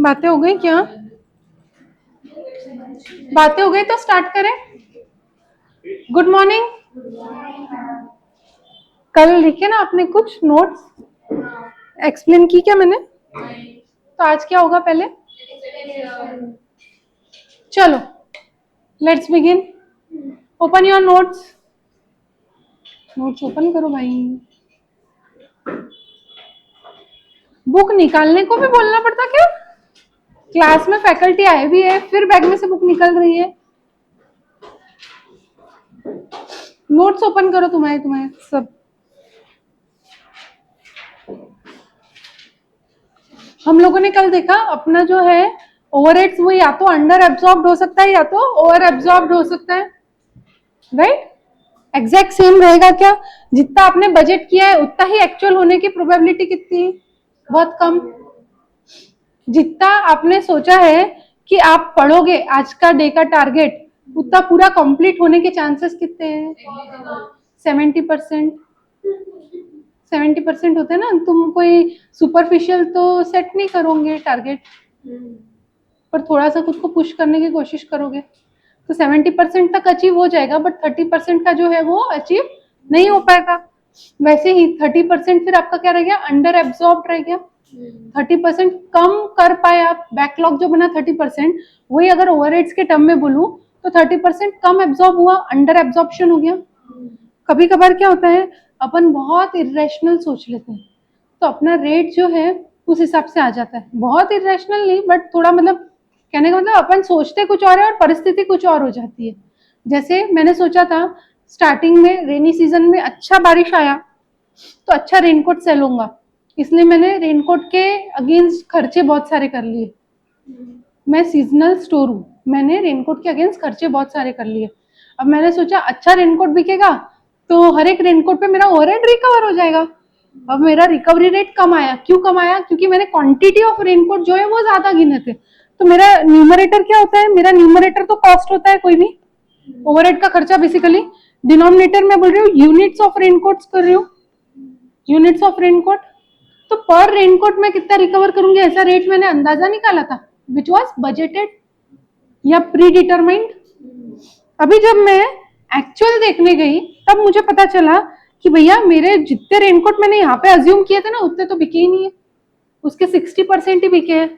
बातें हो गई क्या? बातें हो गई तो स्टार्ट करें। Good morning. कल लिखे ना आपने कुछ नोट्स? एक्सप्लेन की क्या मैंने? तो आज क्या होगा पहले? चलो let's begin. Open your notes. Notes open करो भाई। बुक निकालने को भी बोलना पड़ता क्या? क्लास में फैकल्टी आए भी है, फिर बैग में से बुक निकल रही है। नोट्स ओपन करो तुम्हारे तुम्हारे सब। हम लोगों ने कल देखा अपना जो है ओवरहेड्स वो या तो अंडर एब्जॉर्ब्ड हो सकता है या तो ओवर एब्जॉर्ब्ड हो सकता है, राइट? एग्जैक्ट सेम रहेगा क्या? जितना आपने बजट किया है उतना ही एक्चुअल होने की प्रोबेबिलिटी कितनी है? बहुत कम। जितना आपने सोचा है कि आप पढ़ोगे आज का डे का टारगेट, उतना पूरा कंप्लीट होने के चांसेस कितने हैं? 70%। 70% होते हैं ना। तुम कोई सुपरफिशियल तो सेट नहीं करोगे टारगेट, पर थोड़ा सा खुद को पुश करने की कोशिश करोगे तो 70% तक अचीव हो जाएगा, बट 30% का जो है वो अचीव नहीं हो पाएगा। वैसे ही 30% फिर आपका क्या रह गया? अंडर एब्जॉर्ब रह गया। 30% कम कर पाए आप। बैकलॉग जो बना 30%, वही अगर ओवरहेड्स के टर्म में बोलूं तो 30% कम एब्जॉर्ब हुआ, अंडर एब्जॉर्प्शन हो गया। कभी कभार क्या होता है, अपन बहुत इरेशनल सोच लेते हैं तो अपना रेट जो है उस हिसाब से आ जाता है। बहुत इरेशनल नहीं, बट थोड़ा मतलब कहने का मतलब अपन सोचते कुछ और है और परिस्थिति कुछ और हो जाती है। जैसे मैंने सोचा था स्टार्टिंग में रेनी सीजन में अच्छा बारिश आया तो अच्छा रेनकोट सेल होगा, इसलिए मैंने रेनकोट के अगेंस्ट खर्चे बहुत सारे कर लिए। मैं सीजनल स्टोर हूँ, मैंने रेनकोट के अगेंस्ट खर्चे बहुत सारे कर लिए। अब मैंने सोचा अच्छा रेनकोट बिकेगा तो हर एक रेनकोट पे मेरा ओवरहेड रिकवर हो जाएगा। अब मेरा रिकवरी रेट कम आया। क्यों कम आया? क्योंकि मैंने क्वांटिटी ऑफ रेनकोट जो है वो ज्यादा गिने थे। तो मेरा न्यूमरेटर क्या होता है? मेरा न्यूमरेटर तो कॉस्ट होता है कोई भी ओवरहेड का खर्चा बेसिकली। डिनोमिनेटर में बोल रही हूँ यूनिट्स ऑफ रेनकोट्स कर रही हूँ, यूनिट्स ऑफ रेनकोट। तो पर रेनकोट में कितना रिकवर करूंगी ऐसा रेट मैंने अंदाजा निकाला था, विच वॉज बजटेड या प्री डिटरमाइंड। अभी जब मैं एक्चुअल देखने गई तब मुझे पता चला कि भैया मेरे जितने रेनकोट मैंने यहाँ पे अज्यूम किए थे ना उतने तो बिके ही नहीं है, उसके 60% ही बिके हैं।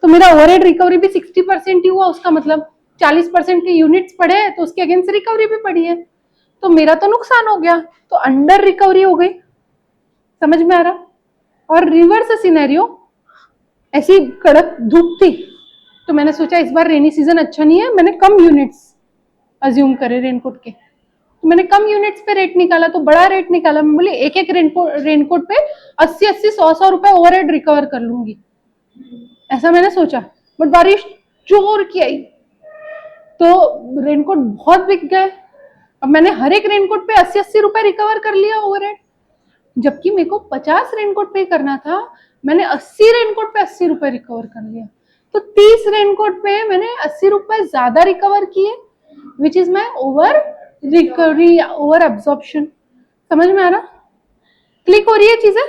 तो मेरा ओवरहेड रिकवरी भी 60% ही हुआ। उसका मतलब 40% के यूनिट्स पड़े हैं तो उसके अगेंस्ट रिकवरी भी पड़ी है, तो मेरा तो नुकसान हो गया, तो अंडर रिकवरी हो गई। समझ में आ रहा? और रिवर्स सिनेरियो, ऐसी कड़क धूप थी तो मैंने सोचा इस बार रेनी सीजन अच्छा नहीं है, मैंने कम यूनिट्स अज्यूम करे रेनकोट के, तो मैंने कम यूनिट्स पे रेट निकाला, तो बड़ा रेट निकाला। मैं बोली एक एक रेनकोट पे 80-80 100-100 रुपए ओवरहेड रिकवर कर लूंगी, ऐसा मैंने सोचा। बट बारिश जोर की आई तो रेनकोट बहुत बिक गए। अब मैंने हर एक रेनकोट पे 80-80 रुपए रिकवर कर लिया ओवरहेड, जबकि मेरे को 50 रेनकोट पे करना था, मैंने 80 रेनकोट पे 80 रुपए रिकवर कर लिया। तो 30 रेनकोट पे मैंने 80 रुपए ज्यादा रिकवर किए, which is my over recovery, over absorption. समझ में आ रहा? क्लिक हो रही है चीजें?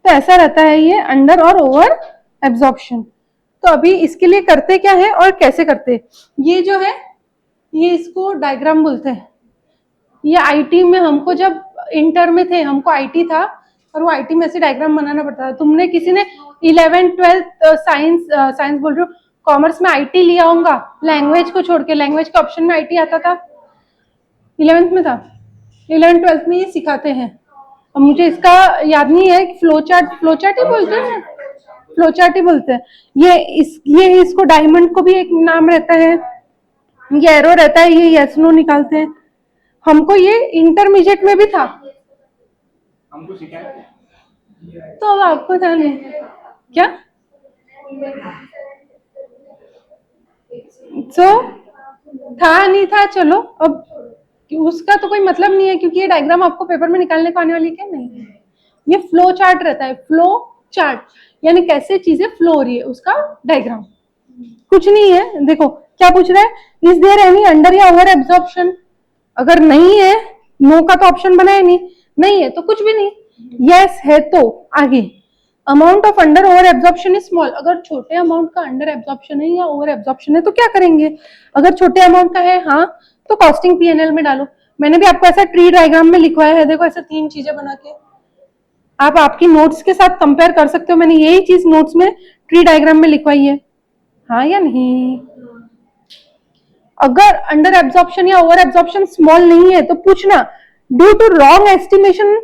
तो ऐसा रहता है ये अंडर और ओवर एब्जॉर्प्शन। तो अभी इसके लिए करते क्या है और कैसे करते हैं? ये जो है ये इसको डायग्राम बोलते हैं। ये आईटी में हमको जब इंटर में थे हमको आईटी था और वो आईटी में ऐसे डायग्राम बनाना पड़ता था। तुमने किसी ने 11th-12th साइंस बोल रही हूँ, कॉमर्स में आईटी लिया होगा, लैंग्वेज को छोड़ के। लैंग्वेज के ऑप्शन में आईटी आता था, 11th में था। 11th-12th में ये सिखाते हैं। अब मुझे इसका याद नहीं है, फ्लो चार्ट ही बोलते हैं, फ्लो चार्ट ही बोलते हैं। ये इसको डायमंड को भी एक नाम रहता है, ये एरो रहता है, ये यस नो निकालते हैं। हमको ये इंटरमीडिएट में भी था, हमको सिखाया तो अब आपको था नहीं क्या? तो था नहीं था, चलो अब उसका तो कोई मतलब नहीं है, क्योंकि ये डायग्राम आपको पेपर में निकालने को आने वाली क्या नहीं। ये फ्लो चार्ट रहता है, फ्लो चार्ट यानी कैसे चीजें फ्लो हो रही है, उसका डायग्राम। कुछ नहीं है। देखो क्या पूछ रहा है, इज देयर एनी अंडर या ओवर एब्जॉर्प्शन? अगर नहीं है, नो का तो ऑप्शन बना है नहीं, नहीं है तो कुछ भी नहीं, यस है तो आगे। Amount of under over absorption is small. अगर छोटे अमाउंट का अंडर एब्जॉर्प्शन है या ओवर एब्जॉर्प्शन है तो क्या करेंगे? अगर छोटे अमाउंट का है हाँ तो कॉस्टिंग पीएनएल में डालो। मैंने भी आपको ऐसा ट्री डायग्राम में लिखवाया है, देखो ऐसे 3 चीजें बना के आप आपकी नोट्स के साथ कंपेयर कर सकते हो। मैंने यही चीज नोट्स में ट्री डायग्राम में लिखवाई है, हाँ या नहीं? अगर अंडर एब्जॉर्प्शन या ओवर एब्जॉर्प्शन स्मॉल नहीं है तो पूछना ड्यू टू रॉन्ग एस्टिमेशन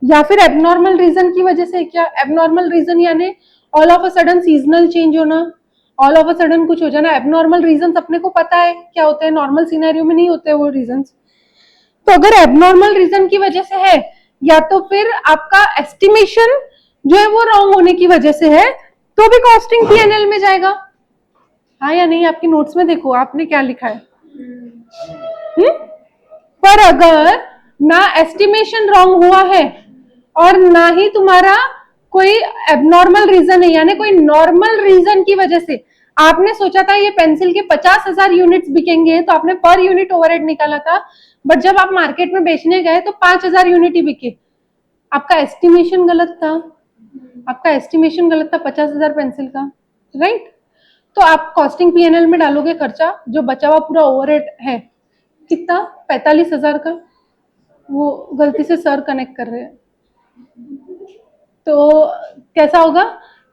या फिर एबनॉर्मल रीजन की वजह से। क्या एबनॉर्मल रीजन यानी all of a sudden seasonal change होना, ऑल ऑफ अ सडन कुछ हो जाना। एबनॉर्मल रीजन अपने को पता है क्या होते हैं, नॉर्मल सिनेरियो में नहीं होते वो रीजन। तो अगर एबनॉर्मल रीजन की वजह से है या तो फिर आपका एस्टिमेशन जो है वो रॉन्ग होने की वजह से है तो भी कॉस्टिंग पीएनएल में जाएगा, हाँ या नहीं? आपकी नोट्स में देखो आपने क्या लिखा है। पर अगर ना एस्टिमेशन रॉन्ग हुआ है और ना ही तुम्हारा कोई एबनॉर्मल रीजन है, यानी कोई नॉर्मल रीजन की वजह से आपने सोचा था ये पेंसिल के 50,000 यूनिट्स बिकेंगे तो आपने पर यूनिट ओवरहेड निकाला था, बट जब आप मार्केट में बेचने गए तो 5,000 यूनिट ही बिके। आपका एस्टिमेशन गलत था, आपका एस्टिमेशन गलत था 50,000 पेंसिल का, राइट? तो आप कॉस्टिंग पीएनएल में डालोगे खर्चा जो बचा हुआ पूरा ओवरहेड है, कितना? 45,000 का। वो गलती से सर कनेक्ट कर रहे हैं तो कैसा होगा?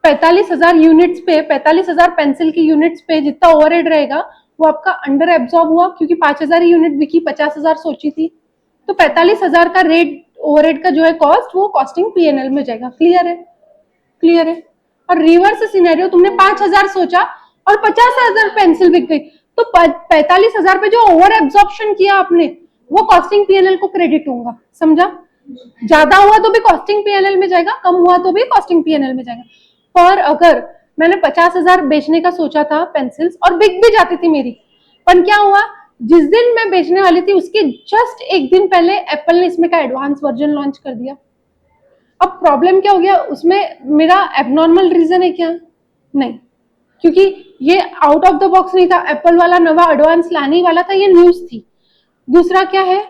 45,000 यूनिट्स पे, 45,000 पेंसिल की यूनिट्स पे जितना ओवरहेड रहेगा वो आपका अंडर एब्जॉर्ब हुआ क्योंकि 5,000 यूनिट बिकी, 50,000 सोची थी, तो 45,000 का रेट ओवरहेड का जो है कॉस्ट वो कॉस्टिंग पीएनएल में जाएगा। क्लियर है? क्लियर है? और रिवर्स सिनेरियो, तुमने 5,000 सोचा और 50,000 पेंसिल बिक गई तो 45,000 पे जो ओवर एब्जॉर्प्शन किया आपने वो कॉस्टिंग पीएनएल को क्रेडिट होगा। समझा? ज्यादा हुआ तो भी कॉस्टिंग पीएनएल में जाएगा, कम हुआ तो भी कॉस्टिंग पीएनएल में जाएगा। पर अगर मैंने 50,000 बेचने का सोचा था पेंसिल्स और बिक भी जाती थी मेरी, पर क्या हुआ? जिस दिन मैं बेचने वाली थी उसके जस्ट एक दिन पहले एप्पल ने इसमें का एडवांस वर्जन लॉन्च कर दिया। अब प्रॉब्लम क्या हो गया उसमें? मेरा एबनॉर्मल रीजन है क्या? नहीं, क्योंकि ये आउट ऑफ द बॉक्स नहीं था, एप्पल वाला नवा एडवांस लाने वाला था, ये न्यूज थी। दूसरा क्या है?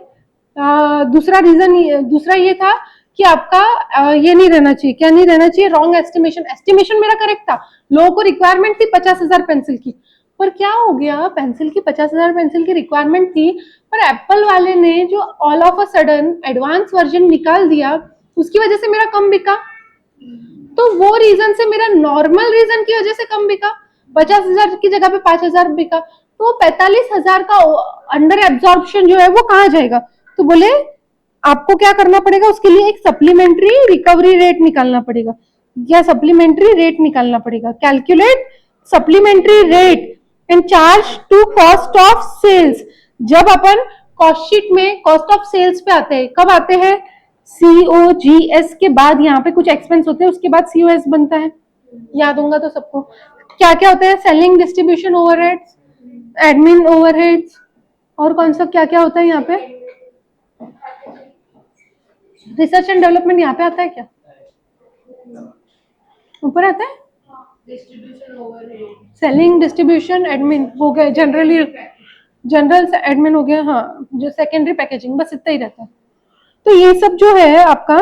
दूसरा रीजन, दूसरा ये था कि आपका ये नहीं रहना चाहिए, क्या नहीं रहना चाहिए? Wrong estimation. एस्टिमेशन मेरा करेक्ट था, लोगों को रिक्वायरमेंट थी 50,000 पेंसिल की, पर क्या हो गया? पेंसिल की 50,000 पेंसिल की रिक्वायरमेंट थी पर एप्पल वाले ने जो all of a sudden advance version निकाल दिया उसकी वजह से मेरा कम बिका। तो वो रीजन से मेरा नॉर्मल रीजन की वजह से कम बिका, 50,000 की जगह पे 5,000 बिका, तो 45,000 का अंडर एब्जॉर्प्शन जो है वो कहाँ जाएगा? तो बोले आपको क्या करना पड़ेगा उसके लिए? एक सप्लीमेंट्री रिकवरी रेट निकालना पड़ेगा या सप्लीमेंट्री रेट निकालना पड़ेगा। Calculate supplementary rate and charge to cost of sales. जब अपन कॉस्ट शीट में कॉस्ट ऑफ सेल्स पे आते हैं, कब आते हैं? COGS के बाद यहाँ पे कुछ एक्सपेंस होते हैं, उसके बाद COS बनता है, याद होगा तो सबको। क्या क्या होते हैं? Selling, distribution overheads, admin overheads, और कौन सा क्या क्या होता है यहाँ पे? रिसर्च एंड डेवलपमेंट यहाँ पे आता है क्या? ऊपर आता है? सेलिंग, डिस्ट्रीब्यूशन, एडमिन हो गया, जनरल एडमिन हो गया, हाँ, जो सेकेंडरी पैकेजिंग, बस इतना ही रहता है। तो ये सब जो है आपका,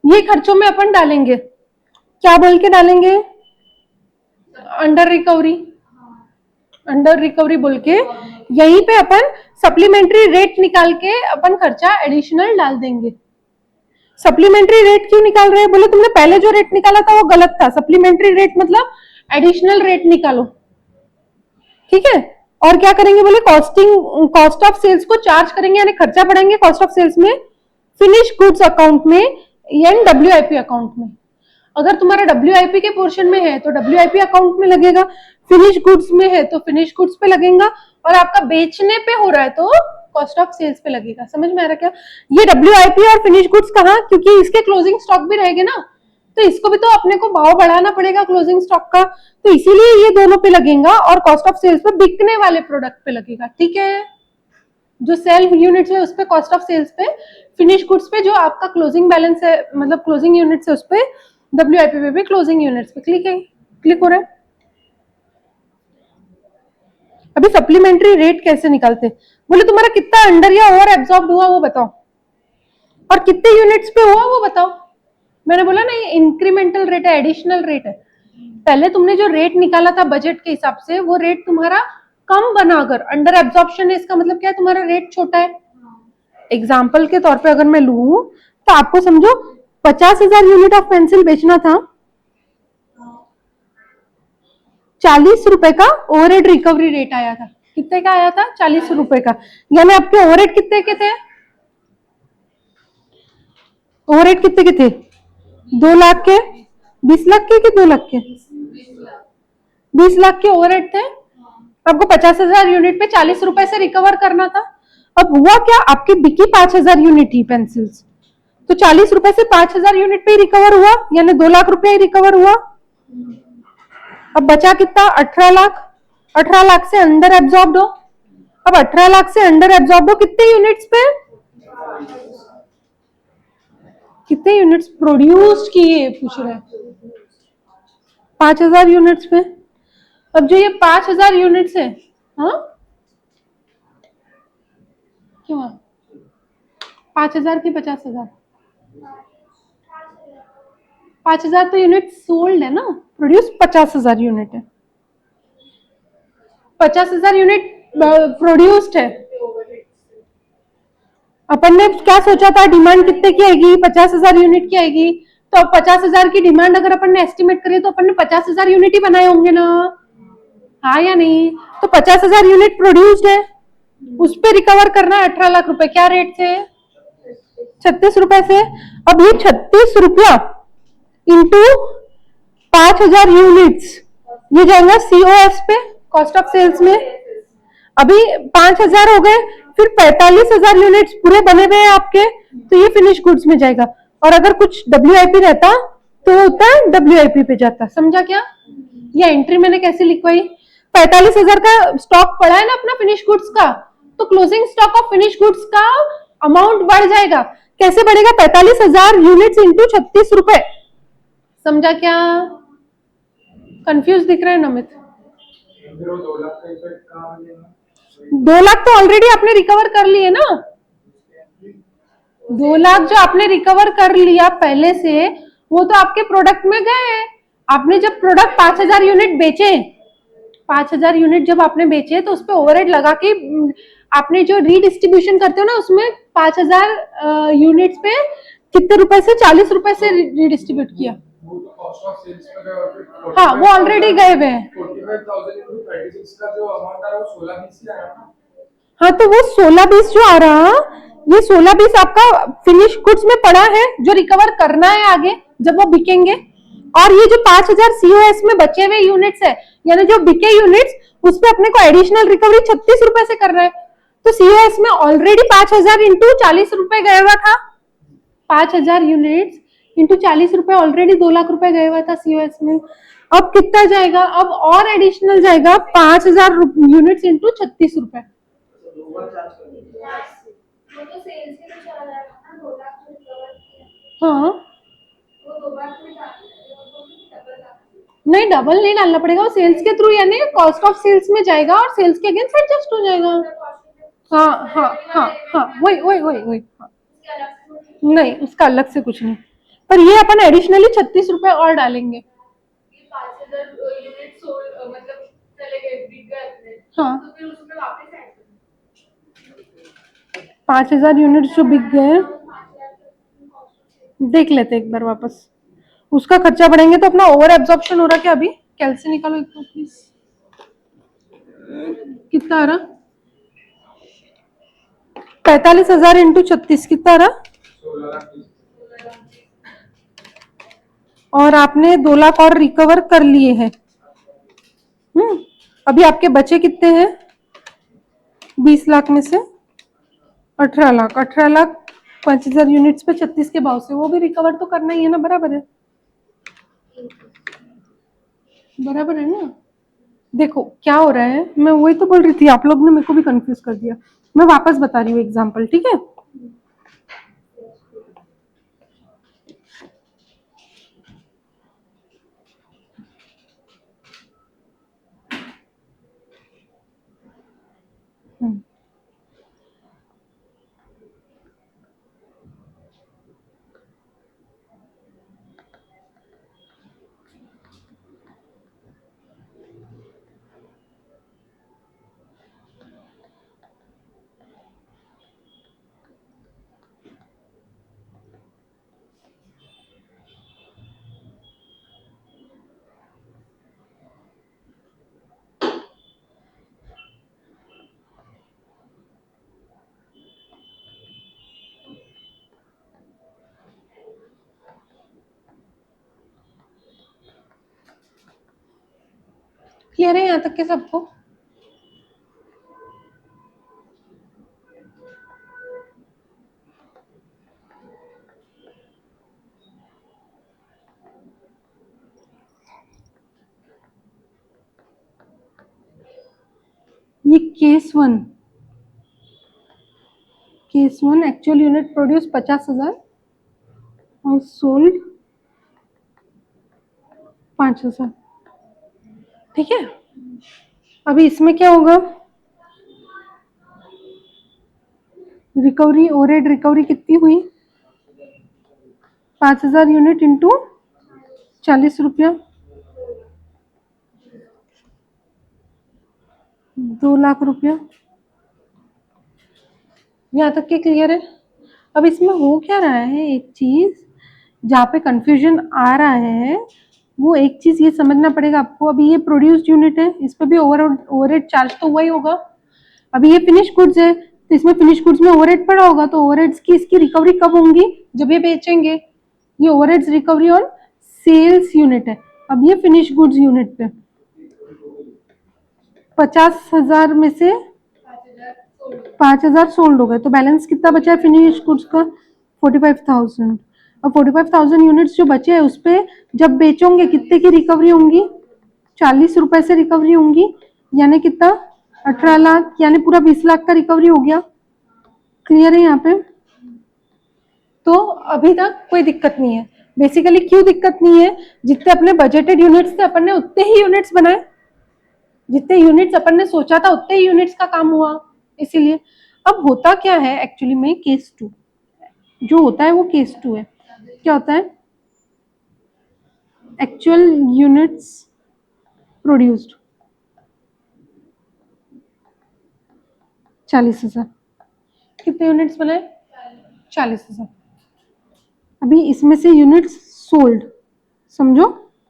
ये खर्चों में अपन डालेंगे, क्या बोल के डालेंगे? अंडर रिकवरी, अंडर रिकवरी बोल के यहीं पे अपन सप्लीमेंट्री रेट निकाल के अपन खर्चा एडिशनल डाल देंगे। सप्लीमेंट्री रेट क्यों निकाल रहे हैं? बोले तुमने पहले जो रेट निकाला था वो गलत था, सप्लीमेंट्री रेट मतलब एडिशनल रेट निकालो, ठीक है? और क्या करेंगे? बोले कॉस्ट ऑफ सेल्स को चार्ज करेंगे, यानी खर्चा बढ़ाएंगे कॉस्ट ऑफ सेल्स में, फिनिश गुड्स अकाउंट में एंड WIP अकाउंट में। अगर तुम्हारा WIP के पोर्शन में है तो WIP अकाउंट में लगेगा, फिनिश गुड्स में है तो फिनिश गुड्स पे लगेगा, और आपका बेचने पे हो रहा है तो कॉस्ट ऑफ सेल्स पे लगेगा। समझ में आ रहा क्या? ये WIP और फिनिश गुड्स कहाँ? क्योंकि इसके क्लोजिंग स्टॉक भी रहेंगे ना, तो इसको भी तो अपने को भाव बढ़ाना पड़ेगा क्लोजिंग स्टॉक का, तो इसीलिए ये दोनों पे लगेगा, और कॉस्ट ऑफ सेल्स पे बिकने वाले प्रोडक्ट पे लगेगा, ठीक है? जो सेल यूनिट्स है उस पे कॉस्ट ऑफ सेल्स पे, फिनिश गुड्स पे जो आपका क्लोजिंग बैलेंस है, मतलब क्लोजिंग यूनिट्स है उस पे, WIP पे भी क्लोजिंग यूनिट्स पे क्लिक हो रहा है। अभी सप्लीमेंट्री रेट कैसे निकालते? बोले तुम्हारा कितना अंडर या ओवर एब्जॉर्ब हुआ वो बताओ, और कितने यूनिट्स पे हुआ वो बताओ। मैंने बोला ना ये इंक्रीमेंटल रेट है, एडिशनल रेट है। पहले तुमने जो रेट निकाला था बजट के हिसाब से वो रेट तुम्हारा कम बना, अगर अंडर एब्जॉर्प्शन है इसका मतलब क्या है, तुम्हारा रेट छोटा है। एग्जाम्पल के तौर पे अगर मैं लूं तो आपको समझो 50,000 यूनिट ऑफ पेंसिल बेचना था, 40 रुपए का ओवरहेड रिकवरी रेट आया था। कितने का आया था? 40 रुपए का। यानी आपके ओवरहेड कितने के थे? ओवरहेड कितने के थे? 2 लाख के, 20 लाख के कि 2 लाख के? 20 लाख के ओवरहेड थे। आपको 50,000 यूनिट पे 40 रुपए से रिकवर करना था। अब हुआ क्या, आपकी बिकी 5,000 यूनिट ही पेंसिल्स, तो 40 रुपए से 5,000 यूनिट पे ही रिकवर हुआ, यानी 2 लाख रुपया ही रिकवर हुआ। अब बचा कितना? 18 लाख। 18 लाख से अंडर एब्जॉर्ब हो। अब 18 लाख से अंडर एब्जॉर्ब हो कितने यूनिट्स पे? कितने यूनिट्स प्रोड्यूस किए पूछ रहे हैं? 5,000 यूनिट्स पे। अब जो ये 5,000 यूनिट्स है, हाँ क्यों 5,000 की 50,000? 5,000 तो यूनिट सोल्ड है ना, प्रोड्यूस 50,000 यूनिट है। 50,000 यूनिट प्रोड्यूस्ड है। अपन ने क्या सोचा था, डिमांड कितने की आएगी? 50,000 यूनिट की आएगी। तो अब 50,000 की डिमांड अगर अपन ने एस्टिमेट करी तो अपन ने 50,000 यूनिट ही बनाए होंगे ना, हाँ या नहीं? तो 50,000 यूनिट प्रोड्यूस्ड है, उस पे रिकवर करना है 18 लाख रुपए। क्या रेट से? 36 रुपए से। अब ये 36 रुपया इंटू 5,000 यूनिट्स, ये जाएगा सीओएस पे, कॉस्ट ऑफ सेल्स में। अभी 5,000 हो गए, फिर 45,000 यूनिट्स पूरे बने हुए हैं आपके, तो ये फिनिश गुड्स में जाएगा। और अगर कुछ डब्ल्यूआईपी रहता तो होता है डब्ल्यूआईपी पे जाता। समझा क्या? ये एंट्री मैंने कैसे लिखवाई? 45,000 का स्टॉक पड़ा है ना अपना फिनिश गुड्स का, तो closing stock of finish goods का अमाउंट बढ़ जाएगा। कैसे बढ़ेगा? 45,000 यूनिट्स इंटू 36 रुपए। समझा क्या? कंफ्यूज दिख रहे हैं नमित? 2 लाख तो ऑलरेडी आपने रिकवर कर लिए ना। 2 लाख जो आपने रिकवर कर लिया पहले से, वो तो आपके प्रोडक्ट में गए। आपने जब प्रोडक्ट 5,000 यूनिट बेचे, 5,000 यूनिट जब आपने बेचे तो उस पर ओवरहेड लगा के आपने जो रीडिस्ट्रीब्यूशन करते हो ना, उसमें 5,000 यूनिट्स पे कितने रुपए से? 40 रुपए से रीडिस्ट्रीब्यूट किया। हाँ वो ऑलरेडी गए हुए हैं। हाँ तो वो 16-20 जो आ रहा, ये 16-20 आपका फिनिश गुड्स में पड़ा है जो रिकवर करना है आगे जब वो बिकेंगे। और ये जो 5,000 सीओएस में बचे हुए यूनिट्स है, यानी जो बिके यूनिट्स, उस पे अपने को एडिशनल रिकवरी 36 रुपए से कर रहा है। तो सीओएस में ऑलरेडी 5,000 इंटू 40 रुपए गया हुआ था। 5,000 यूनिट्स इंटू 40 रुपए, ऑलरेडी 2 लाख रुपए गए हुआ था सीओएस में। अब कितना जाएगा? अब और एडिशनल जाएगा 5,000 यूनिट्स इंटू 36 रुपए। हाँ नहीं, डबल नहीं डालना पड़ेगा, वो सेल्स के थ्रू यानी कॉस्ट ऑफ सेल्स में जाएगा और सेल्स के अगेंस्ट एडजस्ट हो जाएगा। हाँ हाँ हाँ हाँ, वही वही वही वही। हाँ। नहीं उसका अलग से कुछ नहीं, पर ये अपन एडिशनली 36 रुपए और डालेंगे। हाँ 5,000 यूनिट जो बिक गए, देख लेते एक बार वापस। उसका खर्चा बढ़ेंगे तो अपना ओवर एब्जॉर्प्शन हो रहा क्या? अभी कैलसी निकालो एक तो प्लीज। कितना आ रहा? 45,000 इंटू 36 कितना आ रहा? और आपने 2 लाख और रिकवर कर लिए हैं। अभी आपके बचे कितने हैं? 20 लाख में से 18 लाख। 18 लाख 5,000 यूनिट्स पे 36 के भाव से, वो भी रिकवर तो करना ही है ना। बराबर है, बराबर है ना? देखो क्या हो रहा है, मैं वही तो बोल रही थी, आप लोग ने मेरे को भी कंफ्यूज कर दिया। मैं वापस बता रही हूँ एग्जांपल, ठीक है? क्लियर है यहाँ तक के सबको? ये case one actual unit produce 50,000 और सोल्ड 5,000। ठीक है, अभी इसमें क्या होगा, रिकवरी ओवरहेड रिकवरी कितनी हुई, 5,000 यूनिट इंटू 40 रुपया, 2 लाख रुपया। यहाँ तक के क्लियर है? अब इसमें हो क्या रहा है, एक चीज जहाँ पे कंफ्यूजन आ रहा है वो एक चीज ये समझना पड़ेगा आपको। अभी ये प्रोड्यूस्ड यूनिट है, इस पे भी ओवरहेड चार्ज तो वही होगा। अभी ये फिनिश गुड्स है तो इसमें फिनिश गुड्स में ओवरहेड पड़ा होगा, तो ओवरहेड्स की इसकी रिकवरी कब होंगी, जब ये बेचेंगे। ये overheads recovery on sales unit है। अब ये फिनिश गुड्स यूनिट पे 50,000 में से 5,000 सोल्ड हो गए, तो बैलेंस कितना बचा है फिनिश गुड्स का, 45,000। अब 45,000 यूनिट्स जो बचे हैं उस पे जब बेचोगे कितने की रिकवरी होंगी, 40 रुपए से रिकवरी होंगी, यानी कितना, 18 लाख, यानी पूरा 20 लाख का रिकवरी हो गया। क्लियर है यहाँ पे? तो अभी तक कोई दिक्कत नहीं है। बेसिकली क्यों दिक्कत नहीं है, जितने अपने बजटेड यूनिट्स थे अपन ने उतने ही यूनिट्स बनाए, जितने यूनिट्स अपन ने सोचा था उतने ही यूनिट्स का काम हुआ, इसीलिए। अब होता क्या है एक्चुअली में, केस 2 जो होता है वो केस 2 है। क्या होता है, एक्चुअल यूनिट्स प्रोड्यूस्ड 40,000, कितने यूनिट्स बनाए, 40,000। अभी इसमें से यूनिट्स सोल्ड समझो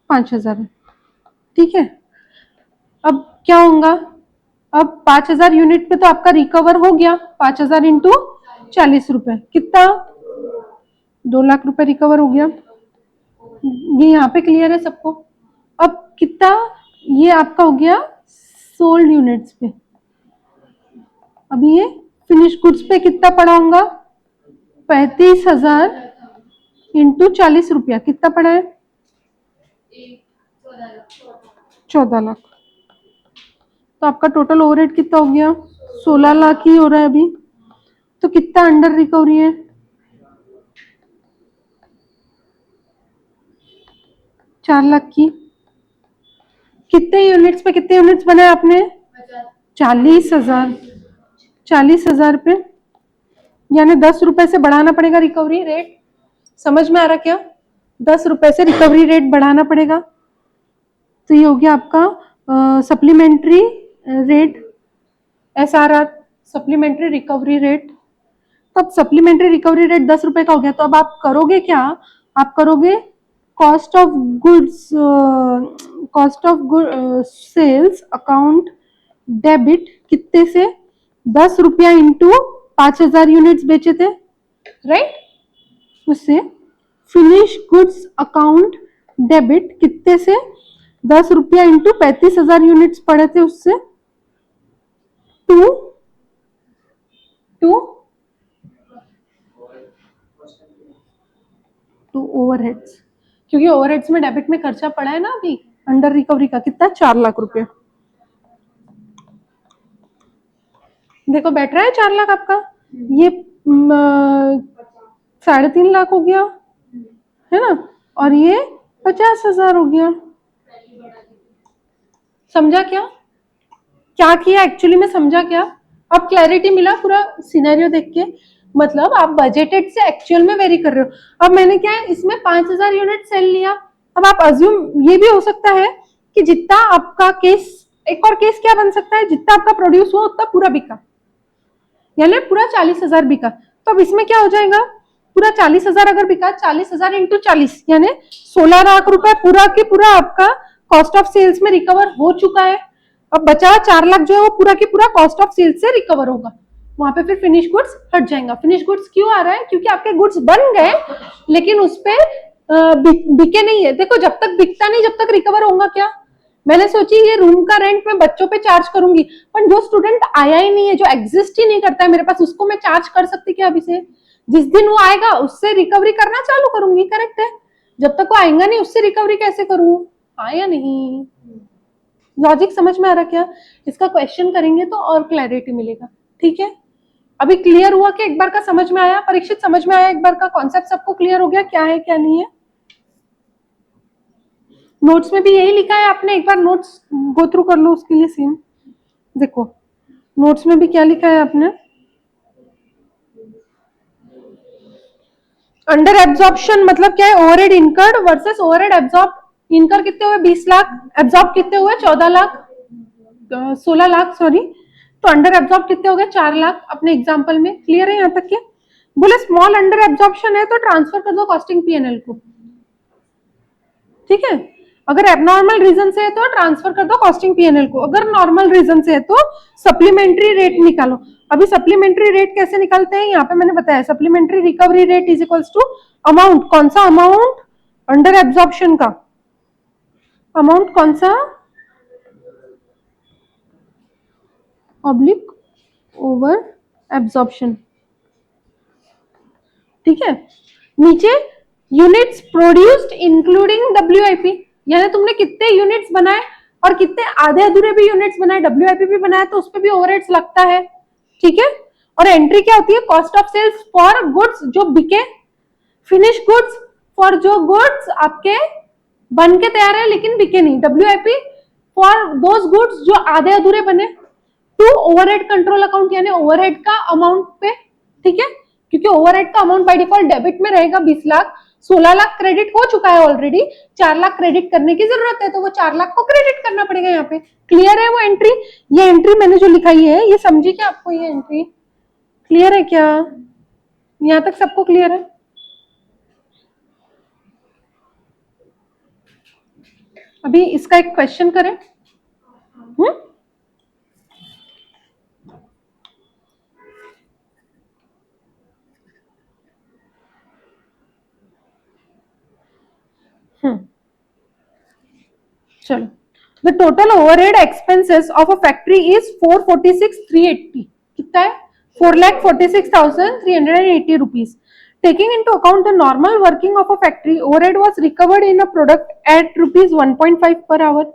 5,000 है, ठीक है। अब क्या होगा, अब 5,000 यूनिट पे तो आपका रिकवर हो गया, 5,000 इंटू 40 रुपए, कितना, 2 लाख रुपए रिकवर हो गया। ये यहाँ पे क्लियर है सबको? अब कितना, ये आपका हो गया सोल्ड यूनिट्स पे। अभी ये फिनिश गुड्स पे कितना पड़ा होगा, 35,000 इंटू 40 रुपया, कितना पड़ा है, 14 लाख। तो आपका टोटल ओवरहेड कितना हो गया, 16 लाख ही हो रहा है अभी। तो कितना अंडर रिकवरी है, 4 लाख की। कितने यूनिट्स पे कितने यूनिट्स बनाए आपने, 40,000, 40,000 पे, यानी 10 रुपए से बढ़ाना पड़ेगा रिकवरी रेट। समझ में आ रहा क्या, 10 रुपए से रिकवरी रेट बढ़ाना पड़ेगा। तो ये हो गया आपका supplementary rate, SRR, supplementary recovery rate. तो अब सप्लीमेंट्री रिकवरी रेट 10 रुपए का हो गया, तो अब आप करोगे क्या, आप करोगे cost of goods, cost of sales account debit, कितने से, 10 रुपया इंटू 5,000 यूनिट्स बेचे थे, राइट, उससे फिनिश गुड्स अकाउंट डेबिट कितने से, 10 रुपया इंटू 35,000 यूनिट्स पड़े थे, उससे टू ओवरहेड्स, क्योंकि ओवरहेड्स में डेबिट में खर्चा पड़ा है ना अभी अंडर रिकवरी का, कितना, 4 लाख रुपए। देखो बैठ रहा है 4 लाख आपका, ये 3.5 लाख हो गया है ना, और ये 50,000 हो गया। समझा क्या, क्या किया एक्चुअली में, समझा क्या? अब क्लैरिटी मिला पूरा सिनेरियो देख के, मतलब आप बजटेड से एक्चुअल में वेरी कर रहे हो। अब मैंने क्या है, इसमें 5,000 यूनिट सेल लिया। अब आप अज्यूम, ये भी हो सकता है कि जितना आपका केस, एक और केस क्या बन सकता है, जितना आपका प्रोड्यूस हुआ उतना पूरा बिका, यानी पूरा 40,000 बिका। तो अब इसमें क्या हो जाएगा, पूरा 40,000 अगर बिका, 40,000 इंटू 40 यानी 16 लाख रुपए पूरा की पूरा आपका कॉस्ट ऑफ सेल्स में रिकवर हो चुका है। अब बचा 4 लाख जो है वो पूरा की पूरा कॉस्ट ऑफ सेल्स से रिकवर होगा, वहां पे फिर फिनिश गुड्स हट जाएगा। फिनिश गुड्स क्यों आ रहा है, क्योंकि आपके गुड्स बन गए लेकिन उस पे बिके नहीं है। देखो जब तक बिकता नहीं, जब तक रिकवर होगा क्या, मैंने सोची ये रूम का रेंट मैं बच्चों पे चार्ज करूंगी, पर जो स्टूडेंट आया ही नहीं है, जो एग्जिस्ट ही नहीं करता है मेरे पास, उसको मैं चार्ज कर सकती क्या अभी से? जिस दिन वो आएगा उससे रिकवरी करना चालू करूंगी, करेक्ट है। जब तक वो आएगा नहीं उससे रिकवरी कैसे करूं? आया नहीं। लॉजिक समझ में आ रहा क्या? इसका क्वेश्चन करेंगे तो और क्लैरिटी मिलेगा, ठीक है। अभी क्लियर हुआ कि एक बार का समझ में आया? परीक्षित समझ में आया? एक बार का कॉन्सेप्ट सबको क्लियर हो गया क्या है क्या नहीं है? नोट्स में भी यही लिखा है आपने, एक बार नोट्स गो थ्रू कर लो उसके लिए सेम। देखो नोट्स में भी क्या लिखा है आपने, अंडर एब्जॉर्प्शन मतलब क्या है? Overhead incurred versus overhead absorb. इनकर कितने हुए? 20 लाख। एब्जॉर्ब कितने हुए? 14 लाख, 16 लाख सॉरी। तो अंडर एब्जॉर्ब कितने हो गए? 4 लाख अपने एग्जांपल में। क्लियर है यहाँ तक के? बोले स्मॉल अंडर एब्जॉर्प्शन है तो ट्रांसफर कर दो कॉस्टिंग पीएनएल को, ठीक है। अगर एबनॉर्मल रीजन से है तो ट्रांसफर कर दो कॉस्टिंग पीएनएल को, अगर नॉर्मल रीजन से है तो सप्लीमेंट्री रेट निकालो। अभी सप्लीमेंट्री रेट कैसे निकालते हैं यहाँ पे मैंने बताया, supplementary recovery rate is equals to amount, कौन सा अमाउंट? अंडर एब्जॉर्प्शन का अमाउंट, कौन सा? ऑब्लिक ओवर एब्जॉर्प्शन, ठीक है। नीचे यूनिट्स प्रोड्यूस्ड इंक्लूडिंग डब्ल्यूआईपी, यानी तुमने कितने यूनिट्स बनाए और कितने आधे अधूरे भी यूनिट्स बनाए, डब्ल्यूआईपी भी बनाया तो उस पर भी ओवरहेड्स लगता है, ठीक है। और एंट्री क्या होती है? Cost of sales for goods जो बिके, फिनिश गुड्स फॉर जो गुड्स आपके बन के तैयार है लेकिन बिके नहीं, डब्ल्यूआईपी फॉर दोज गुड्स जो आधे अधूरे बने, टू ओवरहेड कंट्रोल अकाउंट यानी ओवरहेड का अमाउंट पे, ठीक है। क्योंकि ओवरहेड का अमाउंट बाय डिफॉल्ट डेबिट में रहेगा 20 लाख, 16 लाख क्रेडिट हो चुका है ऑलरेडी, 4 लाख क्रेडिट करने की जरूरत है तो वो 4 लाख को क्रेडिट करना पड़ेगा यहाँ पे। क्लियर है वो एंट्री? ये एंट्री मैंने जो लिखाई है ये समझी क्या आपको? ये एंट्री क्लियर है क्या? यहाँ तक सबको क्लियर है? अभी इसका एक क्वेश्चन करें। चलो, the total overhead expenses of a factory is 446,380, कितना है? 4,46,380 rupees. Taking into account the normal working of a factory, overhead was recovered in a product at rupees 1.5 per hour.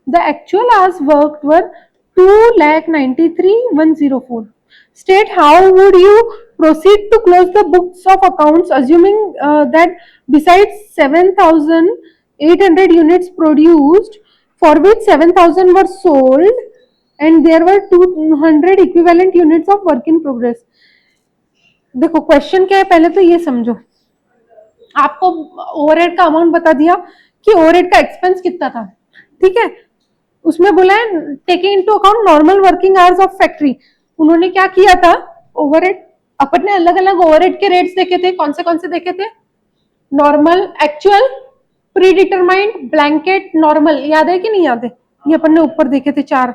The actual hours worked were 2,93,104. State how would you proceed to close the books of accounts, assuming that besides 7,800 units produced, for which 7,000 were sold, and there were 200 equivalent units of work in progress. देखो question क्या है, पहले तो ये समझो। आपको overhead का amount बता दिया कि ओवरहेड का एक्सपेंस कितना था, ठीक है। उसमें बोला है taking into account normal working hours of factory. उन्होंने क्या किया था? ओवरहेड, अपन ने अलग अलग ओवरहेड के रेट्स देखे थे, कौन से देखे थे? Normal, actual, pre determined, blanket, normal. याद है कि नहीं याद है? ये अपन ने ऊपर देखे थे 4,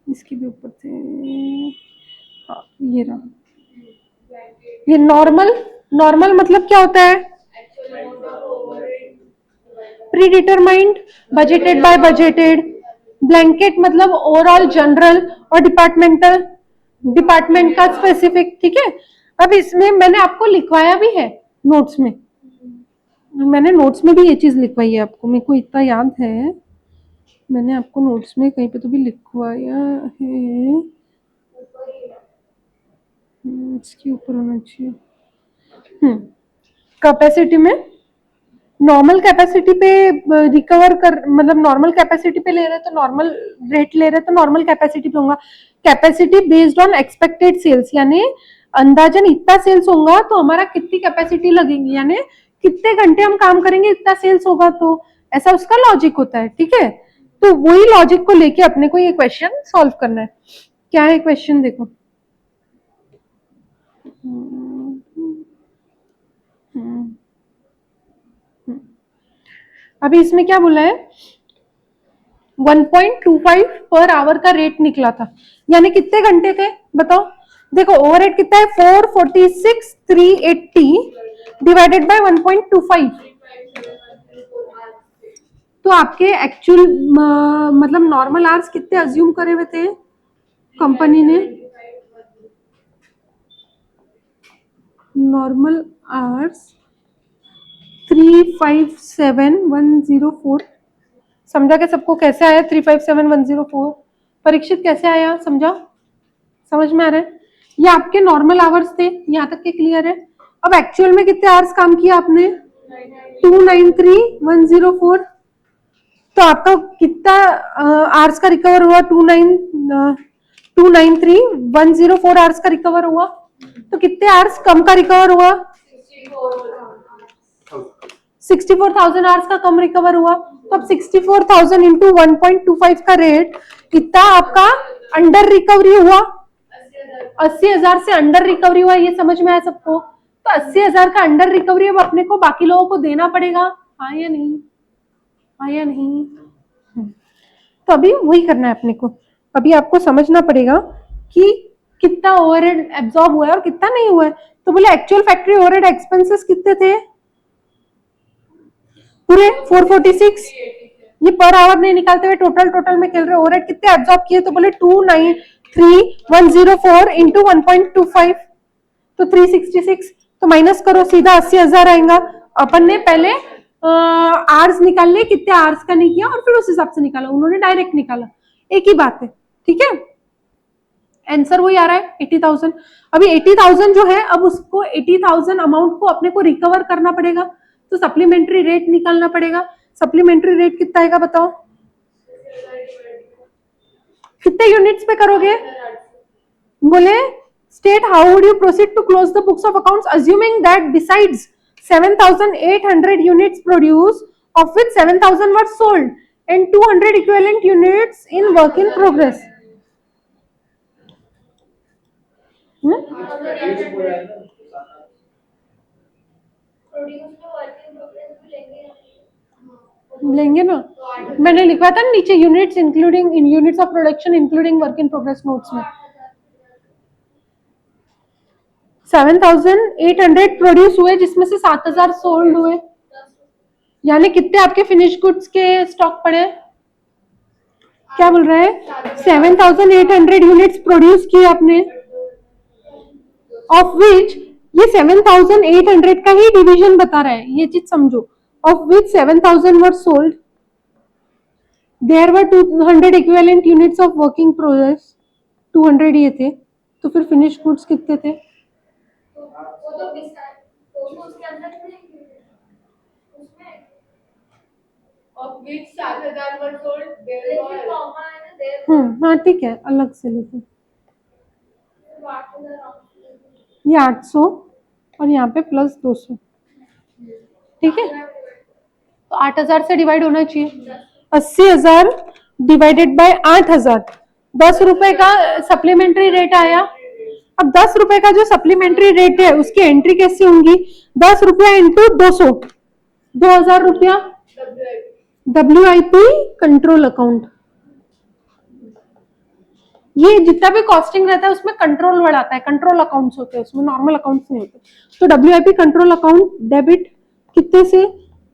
इसके भी ऊपर थे, हाँ ये रहा। ये नॉर्मल, नॉर्मल मतलब क्या होता है? Pre determined, budgeted bye budgeted. Blanket मतलब ओवरऑल जनरल, और डिपार्टमेंटल, डिपार्टमेंट का स्पेसिफिक, ठीक है। अब इसमें मैंने आपको लिखवाया भी है नोट्स में, मैंने नोट्स में भी ये चीज लिखवाई है आपको, मेरे को इतना याद है, मैंने आपको नोट्स में कहीं पे तो भी लिखवाया है, इसके ऊपर होना चाहिए। कैपेसिटी में, नॉर्मल कैपेसिटी पे रिकवर कर, मतलब नॉर्मल कैपेसिटी पे ले रहे तो नॉर्मल रेट ले रहे तो नॉर्मल कैपेसिटी पे होगा। Capacity based on expected sales, यानी अंदाजन इतना सेल्स होगा तो हमारा कितनी कैपेसिटी लगेगी, यानी कितने घंटे हम काम करेंगे इतना सेल्स होगा, तो ऐसा उसका लॉजिक होता है, ठीक है। तो वही लॉजिक को लेके अपने को ये क्वेश्चन सॉल्व करना है। क्या है क्वेश्चन? देखो अभी इसमें क्या बोला है? 1.25 पर आवर का रेट निकला था, यानी कितने घंटे थे बताओ? देखो ओवरहेड कितना है? 446,380 डिवाइडेड बाय 1.25। तो आपके एक्चुअल मतलब नॉर्मल आवर्स कितने अज्यूम करे हुए थे कंपनी ने? Normal hours 357,104। समझा क्या सबको कैसे आया 357,104? परीक्षित कैसे आया समझा? समझ में आ रहा है? ये आपके नॉर्मल आवर्स थे, यहाँ तक के क्लियर है? अब एक्चुअल में कितने आवर्स काम किया आपने? 293,104। तो आपका कितना आवर्स का रिकवर हुआ? 293,104 आवर्स का रिकवर हुआ। तो कितने आवर्स कम का रिकवर हुआ? 64,000 आवर्स का कम रिकवर हुआ। तो अब 64,000 इंटू 1.25 का रेट कितना आपका अंडर रिकवरी हुआ? 80,000 से अंडर रिकवरी हुआ। ये समझ में आया सबको? तो 80,000 का अंडर रिकवरी अब अपने को बाकी लोगों को देना पड़ेगा, हाँ या नहीं? हाँ या नहीं? तो अभी वही करना है अपने को। अभी आपको समझना पड़ेगा कि कितना ओवरहेड एब्जॉर्ब हुआ है और कितना नहीं हुआ है। तो बोले एक्चुअल फैक्ट्री ओवरहेड एक्सपेंसेस कितने थे? पूरे 446। ये पर आवर नहीं निकालते हुए टोटल में खेल रहे। ओवरहेड कितने एब्जॉर्ब किए? तो बोले 293,104 इंटू 1.25 तो 366। तो माइनस करो सीधा 80,000 आएगा। अपन ने पहले आर्स निकाल लिए, कितने आर्स का नहीं किया और फिर उस हिसाब से निकाला। उन्होंने डायरेक्ट निकाला, एक ही बात है। ठीक है, आंसर वही आ रहा है 80,000। अभी 80,000 जो है, अब उसको 80,000 अमाउंट को अपने को रिकवर करना पड़ेगा, तो सप्लीमेंट्री रेट निकालना पड़ेगा। सप्लीमेंट्री रेट कितना आएगा बताओ? कितने यूनिट्स पे करोगे? बोले state how would you proceed to close the books of accounts assuming that besides 7,800 units produced, of which 7,000 were sold and 200 equivalent units in work in progress. लेंगे ना, मैंने लिखा था नीचे units including in units of production including work in progress notes में 7,800 produce हुए जिसमें से 7,000 सोल्ड हुए, यानी कितने आपके फिनिश गुड्स के स्टॉक पड़े? क्या बोल रहे हैं? 7,800 यूनिट्स प्रोड्यूस किए आपने, ऑफ विच ये 7,800 का ही डिवीजन बता रहा है, ये चीज समझो। Of which 7,000 were sold, there were 200 equivalent units of working progress, 200 ये थे। तो फिर फिनिश गुड्स कितने थे? हाँ ठीक है, अलग से लेते। ये 800 और यहाँ पे प्लस 200, ठीक है। तो 8,000 से डिवाइड होना चाहिए। 80,000 डिवाइडेड बाय 8,000, 10 रुपए का सप्लीमेंट्री रेट आया। अब 10 रुपए का जो सप्लीमेंट्री रेट है उसकी एंट्री कैसे होंगी? 10 रुपया इंटू 200, 2,000 रुपया WIP कंट्रोल अकाउंट। ये जितना भी कॉस्टिंग रहता है उसमें कंट्रोल वर्ड आता है, कंट्रोल अकाउंट्स होते हैं उसमें, नॉर्मल अकाउंट्स नहीं होते। तो WIP कंट्रोल अकाउंट डेबिट कितने से?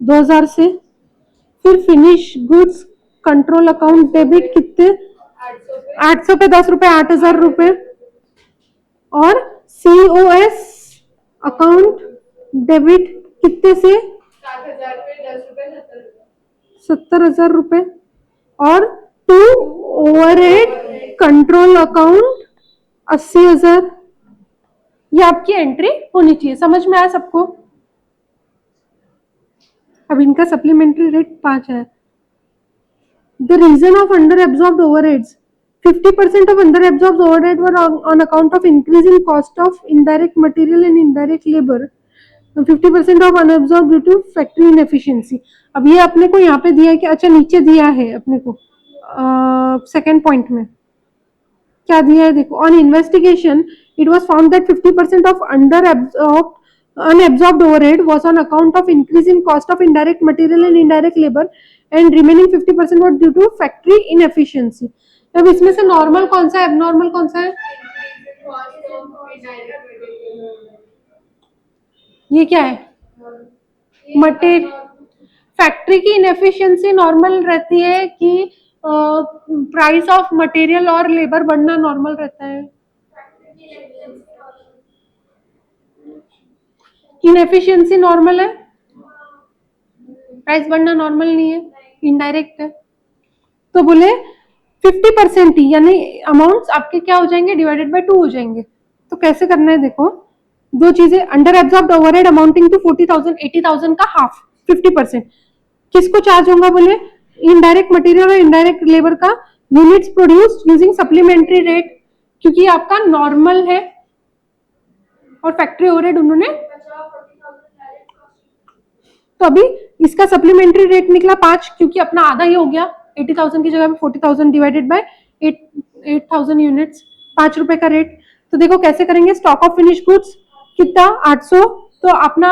2,000 से। फिर finish goods control account debit कितने? 800 पे 10 रुपए, 8,000 रुपए। और COS अकाउंट डेबिट कितने से? 70,000 रुपए। और टू ओवरहेड कंट्रोल अकाउंट 80,000। ये आपकी एंट्री होनी चाहिए। समझ में आया सबको? अब इनका सप्लीमेंट्री रेट 5 है। The reason of under absorbed overheads, 50% of under absorbed overhead were on account of increase in cost of indirect material and indirect labor, 50% of unabsorbed due to factory inefficiency। अब ये अपने को यहाँ पे दिया है कि अच्छा नीचे दिया है अपने को सेकेंड पॉइंट में क्या दिया है देखो। On investigation it was found that 50% of under unabsorbed overhead was on account of increase in cost of indirect material and indirect labor and remaining 50% was due to factory inefficiency। अब इसमें से normal कौन सा है, abnormal कौन सा है? ये क्या है? मटेरियल फैक्ट्री की इनएफिशिएंसी नॉर्मल रहती है कि प्राइस ऑफ मटेरियल और लेबर बढ़ना नॉर्मल रहता है? इनएफिशिएंसी नॉर्मल है, प्राइस बढ़ना नॉर्मल नहीं है, इनडायरेक्ट है। तो बोले 50% ही, यानी अमाउंट्स आपके क्या हो जाएंगे, डिवाइडेड बाय 2 हो जाएंगे। तो कैसे करना है देखो, दो चीजें, under absorbed overhead amounting to 40,000, 80,000 का हाफ 50% किसको चार्ज होगा, बोले इनडायरेक्ट मटेरियल और इनडायरेक्ट लेबर का, units produced using supplementary rate, क्योंकि आपका नॉर्मल है और फैक्ट्री ओवरहेड उन्होंने, तो अभी इसका सप्लीमेंट्री रेट निकला 5, क्योंकि अपना आधा ही हो गया, 80,000 की जगह पे 40,000 डिवाइडेड बाय 8,000 यूनिट्स, 5 रुपए का रेट। तो देखो कैसे करेंगे, स्टॉक ऑफ फिनिश गुड्स कितना 800, तो अपना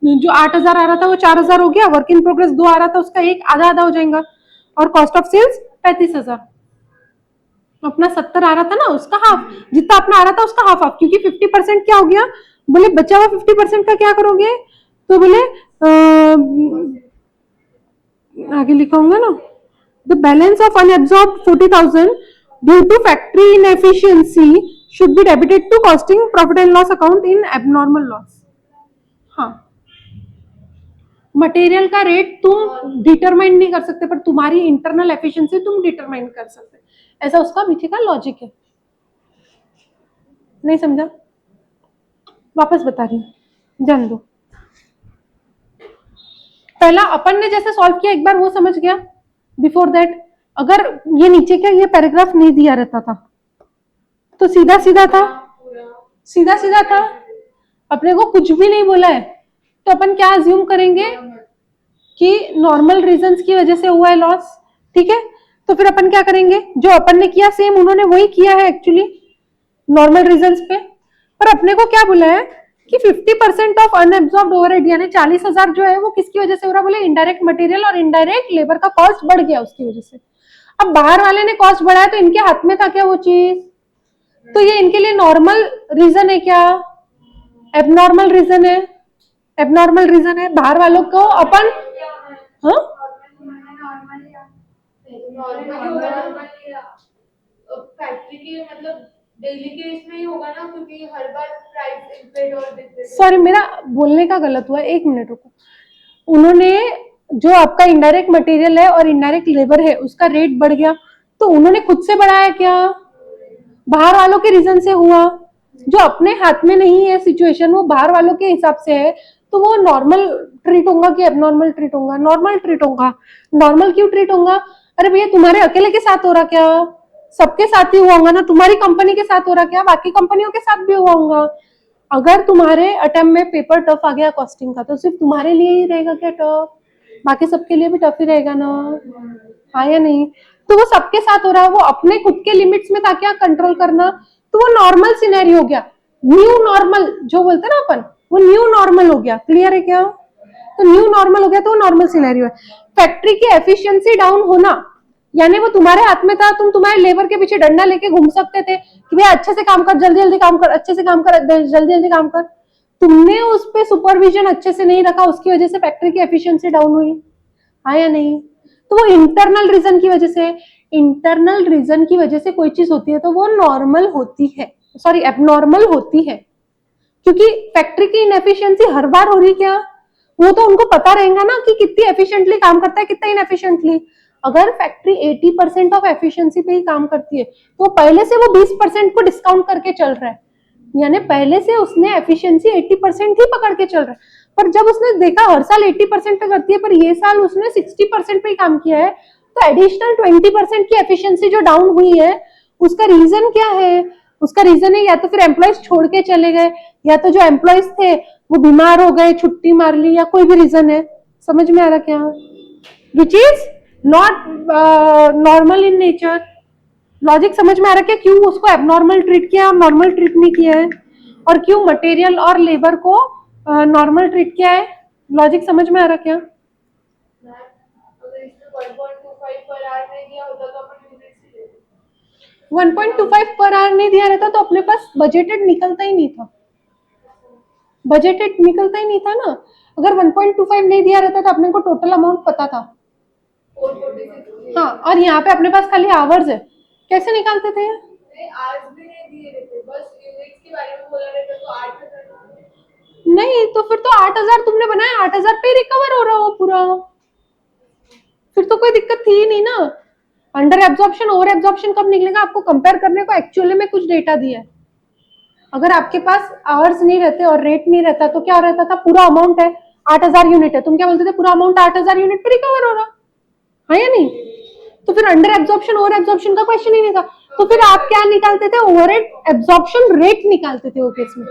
जो 8,000 आ रहा था वो 4,000 हो गया, वर्क इन प्रोग्रेस 2 आ रहा था उसका एक आधा आधा हो जाएगा, और कॉस्ट ऑफ सेल्स 35,000, अपना 70 आ रहा था ना उसका हाफ, जितना अपना आ रहा था उसका हाफ हाफ, क्योंकि 50% क्या हो गया, बोले बचा हुआ 50% का क्या करोगे, तो बोले आगे लिखा होगा ना, the balance of unabsorbed 40,000 due to factory inefficiency should be debited to costing profit and loss account in abnormal loss. हाँ, मटेरियल का रेट तुम डिटरमाइन नहीं कर सकते, पर तुम्हारी इंटरनल एफिशिएंसी तुम डिटरमाइन कर सकते, ऐसा उसका पीछे का लॉजिक है। नहीं समझा, वापस बता रही हूँ, जान दो। पहला अपन ने जैसे सॉल्व किया एक बार वो समझ गया, बिफोर दैट अगर ये नीचे क्या ये पैराग्राफ नहीं दिया रहता था तो सीधा सीधा था, सीधा सीधा था, अपने को कुछ भी नहीं बोला है, तो अपन क्या अज्यूम करेंगे कि नॉर्मल रीजंस की वजह से हुआ है लॉस, ठीक है। तो फिर अपन क्या करेंगे, जो अपन ने किया सेम उन्होंने वही किया है एक्चुअली नॉर्मल रीजंस पे, पर अपने को क्या बोला है कि 50% ऑफ अनएब्सॉर्ब्ड ओवरहेड, यानी 40,000 जो है वो किसकी वजह से हो रहा है, बोले इनडायरेक्ट मटेरियल और इनडायरेक्ट लेबर का कॉस्ट बढ़ गया उसकी वजह से। अब बाहर वाले ने कॉस्ट बढ़ाया तो इनके हाथ में था क्या वो चीज, तो ये इनके लिए नॉर्मल रीजन है क्या, एबनॉर्मल रीजन है, एबनॉर्मल रीजन है। बाहर वालों को अपन हाँ फैक्ट्री के मतलब डेली के इसमें ही होगा ना, क्योंकि हर बार प्राइस इंक्रीज और डिक्रीज। सॉरी मेरा बोलने का गलत हुआ, एक मिनट रुको। उन्होंने जो आपका इनडायरेक्ट मटेरियल है और इनडायरेक्ट लेबर है उसका रेट बढ़ गया, तो उन्होंने खुद से बढ़ाया क्या, बाहर वालों के रीजन से हुआ, जो अपने हाथ में नहीं है सिचुएशन, वो बाहर वालों के हिसाब से है, तो वो नॉर्मल ट्रीट होगा कि एबनॉर्मल ट्रीट होगा, नॉर्मल ट्रीट होगा। नॉर्मल क्यों ट्रीट होगा, अरे भैया तुम्हारे अकेले के साथ हो रहा क्या, सबके साथ ही हुआ होगा ना, तुम्हारी कंपनी के साथ हो रहा क्या, बाकी कंपनियों के साथ भी हुआ होगा। अगर तुम्हारे अटेम्प्ट में पेपर टफ आ गया कॉस्टिंग का, तो सिर्फ तुम्हारे लिए ही रहेगा क्या टफ, बाकी सबके लिए भी टफ ही रहेगा ना, हाँ या नहीं। तो वो सबके साथ हो रहा है, वो अपने खुद के लिमिट्स में था क्या कंट्रोल करना, तो वो नॉर्मल सिनेरी हो गया, न्यू नॉर्मल जो बोलते हैं ना अपन, वो न्यू नॉर्मल हो गया, क्लियर है क्या, तो न्यू नॉर्मल हो गया तो वो नॉर्मल सिनेरियो है। फैक्ट्री की एफिशिएंसी डाउन होना, यानी वो तुम्हारे हाथ में था, तुम तुम्हारे लेबर के पीछे डंडा लेके घूम सकते थे कि भैया अच्छे से काम कर, जल्दी जल्दी काम कर, अच्छे से काम कर, जल्दी जल्दी काम कर, तुमने उस पे सुपरविजन अच्छे से नहीं रखा, उसकी वजह से फैक्ट्री की एफिशिएंसी डाउन हुई, हाँ या नहीं। तो वो इंटरनल रीजन की वजह से, इंटरनल रीजन की वजह से कोई चीज होती है तो वो नॉर्मल होती है, सॉरी एबनॉर्मल होती है, क्योंकि फैक्ट्री की इनएफिशिएंसी हर बार हो रही क्या, वो तो उनको पता रहेगा ना कि कितनी एफिशिएंटली काम करता है कितना इनएफिशिएंटली। अगर फैक्ट्री 80% ऑफ एफिशिएंसी पे ही काम करती है तो पहले से वो 20% को डिस्काउंट करके चल रहा है, यानी पहले से उसने एफिशिएंसी 80% ही पकड़ के चल रहा है। पर जब उसने देखा हर साल 80% पे करती है, पर ये साल उसने 60% पे ही काम किया है, तो एडिशनल 20% की एफिशिएंसी जो डाउन हुई है उसका रीजन क्या है, उसका रीजन है या तो फिर एम्प्लॉयज छोड़ के चले गए, या तो जो एम्प्लॉयज थे वो बीमार हो गए, छुट्टी मार ली, या कोई भी रीजन है, समझ में आ रहा क्या, which is not normal in nature. Logic समझ में आ रहा क्या, क्यों उसको एबनॉर्मल ट्रीट किया और नॉर्मल ट्रीट नहीं किया है, और क्यों मटेरियल और लेबर को नॉर्मल ट्रीट किया है, लॉजिक समझ में आ रहा क्या। अगर इसमें 1.25 पर आवर नहीं दिया होता तो अपन यूनिट से ले 1.25 पर आवर नहीं दिया रहता तो अपने पास बजटेड निकलता ही नहीं था, बजटेड निकलता ही नहीं था ना। अगर 1.25 नहीं दिया रहता तो अपने को टोटल अमाउंट पता था। 446। हाँ, और यहाँ पे अपने पास खाली आवर्स है, कैसे निकालते थे? नहीं, आज भी नहीं दिए रहते, बस यूनिट्स के बारे में बोला रहता तो 8,000। नहीं तो फिर तो 8,000 तुमने बनाया, 8,000 पे रिकवर हो रहा हो पूरा, फिर तो कोई दिक्कत थी ही नहीं ना। अंडर एब्जॉर्प्शन ओवर एब्जॉर्प्शन कब निकलेगा? आपको कंपेयर करने को एक्चुअली में कुछ डेटा दिया है। अगर आपके पास आवर्स नहीं रहते और रेट नहीं रहता तो क्या रहता था? पूरा अमाउंट है 8,000 यूनिट है, तुम क्या बोलते थे? पूरा अमाउंट 8,000 यूनिट पे रिकवर हो रहा, हाँ या नहीं? तो फिर अंडर एब्जॉर्प्शन ओवर एब्जॉर्प्शन का क्वेश्चन ही नहीं था। तो फिर आप क्या निकालते थे? ओवर एब्जॉर्प्शन रेट निकालते थे वो केस में।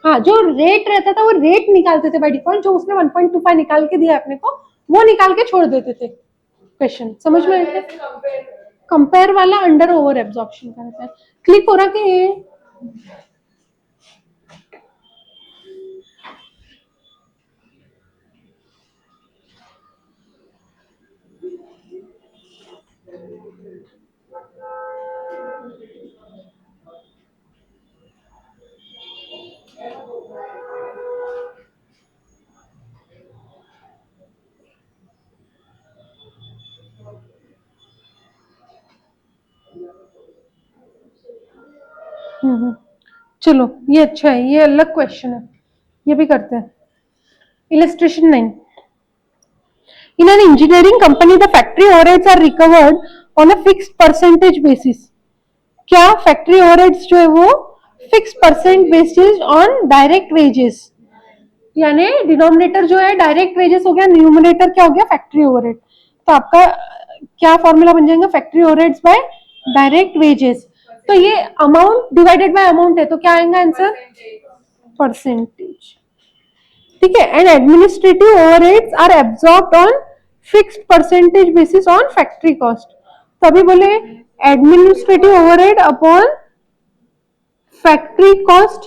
हाँ, जो रेट रहता था वो रेट निकालते थे बाय डिफॉल्ट, जो उसने 1.25 निकाल के दिया अपने को वो निकाल के छोड़ देते थे क्वेश्चन। समझ में आया? कंपेयर वाला अंडर ओवर एब्जॉर्प्शन का रहता है। क्लिक हो रहा कि ये? चलो ये अच्छा है, ये अलग क्वेश्चन है, ये भी करते हैं। Illustration 9। In an engineering company, the factory overheads are recovered on a fixed percentage basis. क्या फैक्ट्री ओवरहेड्स जो है वो fix percent basis on direct wages, यानी डिनोमिनेटर जो है डायरेक्ट वेजेस हो गया, न्यूमरेटर क्या हो गया? Factory overhead. तो आपका क्या फॉर्मूला बन जाएगा? Factory overheads by direct wages. तो ये अमाउंट डिवाइडेड बाय अमाउंट है, तो क्या आएगा आंसर? परसेंटेज। ठीक है। And administrative overheads are absorbed on fixed percentage basis on factory cost. तो अभी बोले administrative overhead upon factory cost.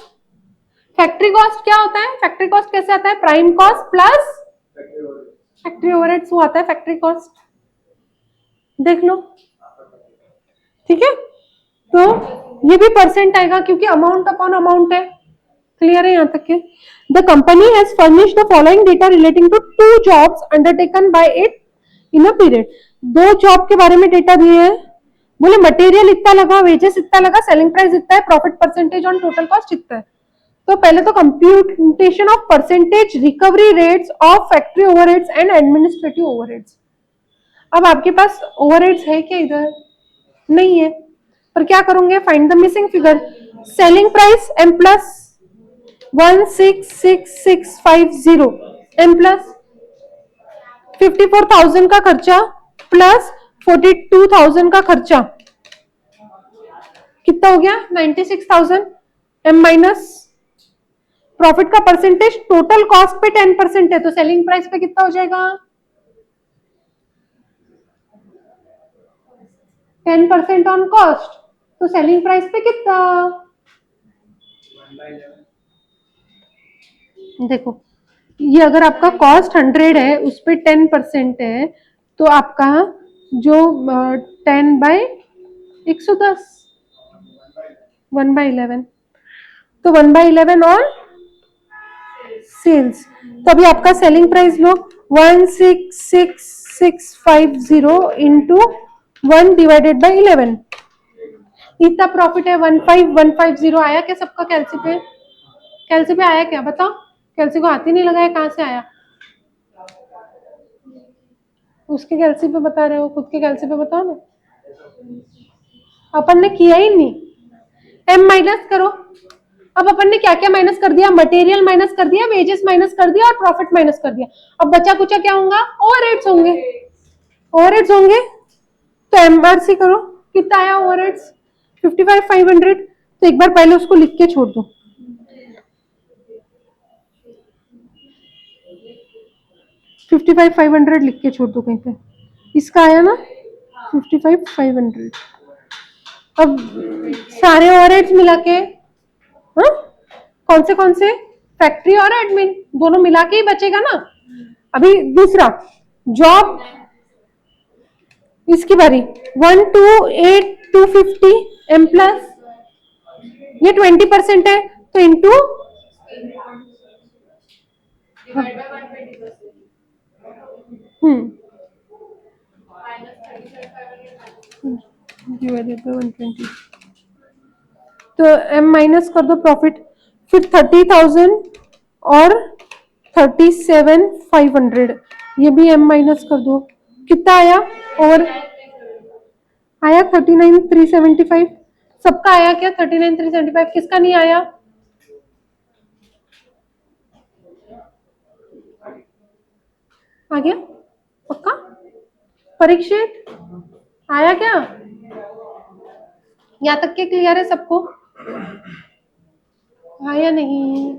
Factory cost क्या होता है? फैक्ट्री कॉस्ट कैसे आता है? Prime cost plus factory overheads वो आता है फैक्ट्री कॉस्ट। देख लो, ठीक है। तो ये भी परसेंट आएगा क्योंकि अमाउंट अपॉन अमाउंट है। क्लियर है यहाँ तक के? The company has furnished the following data relating to 2 jobs undertaken by it in a period. 2 job के बारे में डेटा दिए हैं। बोले मटेरियल इतना लगा, वेजेस इतना लगा, सेलिंग प्राइस इतना है, profit percentage on total cost इतना है। तो पहले तो computation of percentage recovery rates of factory overheads and administrative overheads. अब आपके पास ओवरहेड्स है क्या? इधर नहीं है, पर क्या करोगे? Find the missing figure. Selling price M plus 166650 M plus 54,000 का खर्चा प्लस 42,000 का खर्चा, कितना हो गया? 96,000 एम माइनस प्रॉफिट का परसेंटेज टोटल कॉस्ट पे 10% है, तो सेलिंग प्राइस पे कितना हो जाएगा? 10% ऑन कॉस्ट, तो सेलिंग प्राइस पे कितना? देखो, ये अगर आपका कॉस्ट 100 है उस पे 10% है, तो आपका जो 10/110 1/11, तो 1/11 और सेल्स। तो अभी आपका selling price low 166650 into 1 divided by 11, इतना प्रॉफिट है 15,150 आया क्या सबका? कैलसी पे? कैलसी पे आया क्या? बताओ। कैलसी को हाथ ही नहीं लगाया, कहां से आया? उसके कैलसी पे बता रहे हो, खुद के कैलसी पे बताओ ना। अपन ने किया ही नहीं। एम माइनस करो। अब अपन ने क्या क्या माइनस कर दिया? मटेरियल माइनस कर दिया, वेजेस माइनस कर दिया और प्रॉफिट माइनस कर दिया। अब बचा कुचा क्या होगा? ओवरहेड्स होंगे। ओवरहेड्स होंगे तो एमआरसी करो, कितना आया ओवरहेड्स? 55,500। तो एक बार पहले उसको लिख के छोड़ दो। 55,500 लिख के छोड़ दो कहीं पे। इसका आया ना 55,500। अब सारे ओवरहेड्स मिला के, हाँ, कौन से? फैक्ट्री और एडमिन दोनों मिला के ही बचेगा ना। अभी दूसरा जॉब, इसकी बारी 128,250 एम प्लस, ये 20% है तो into divide by 120%, minus 37,500 divided by 120, तो m माइनस कर दो प्रॉफिट, फिर 30,000 और 37,500, ये भी m माइनस कर दो, कितना आया? और आया 39,375, सबका आया क्या? 39,375, किसका नहीं आया? आ गया पक्का? परीक्षित आया क्या? यहाँ तक के क्लियर है सबको? आया नहीं?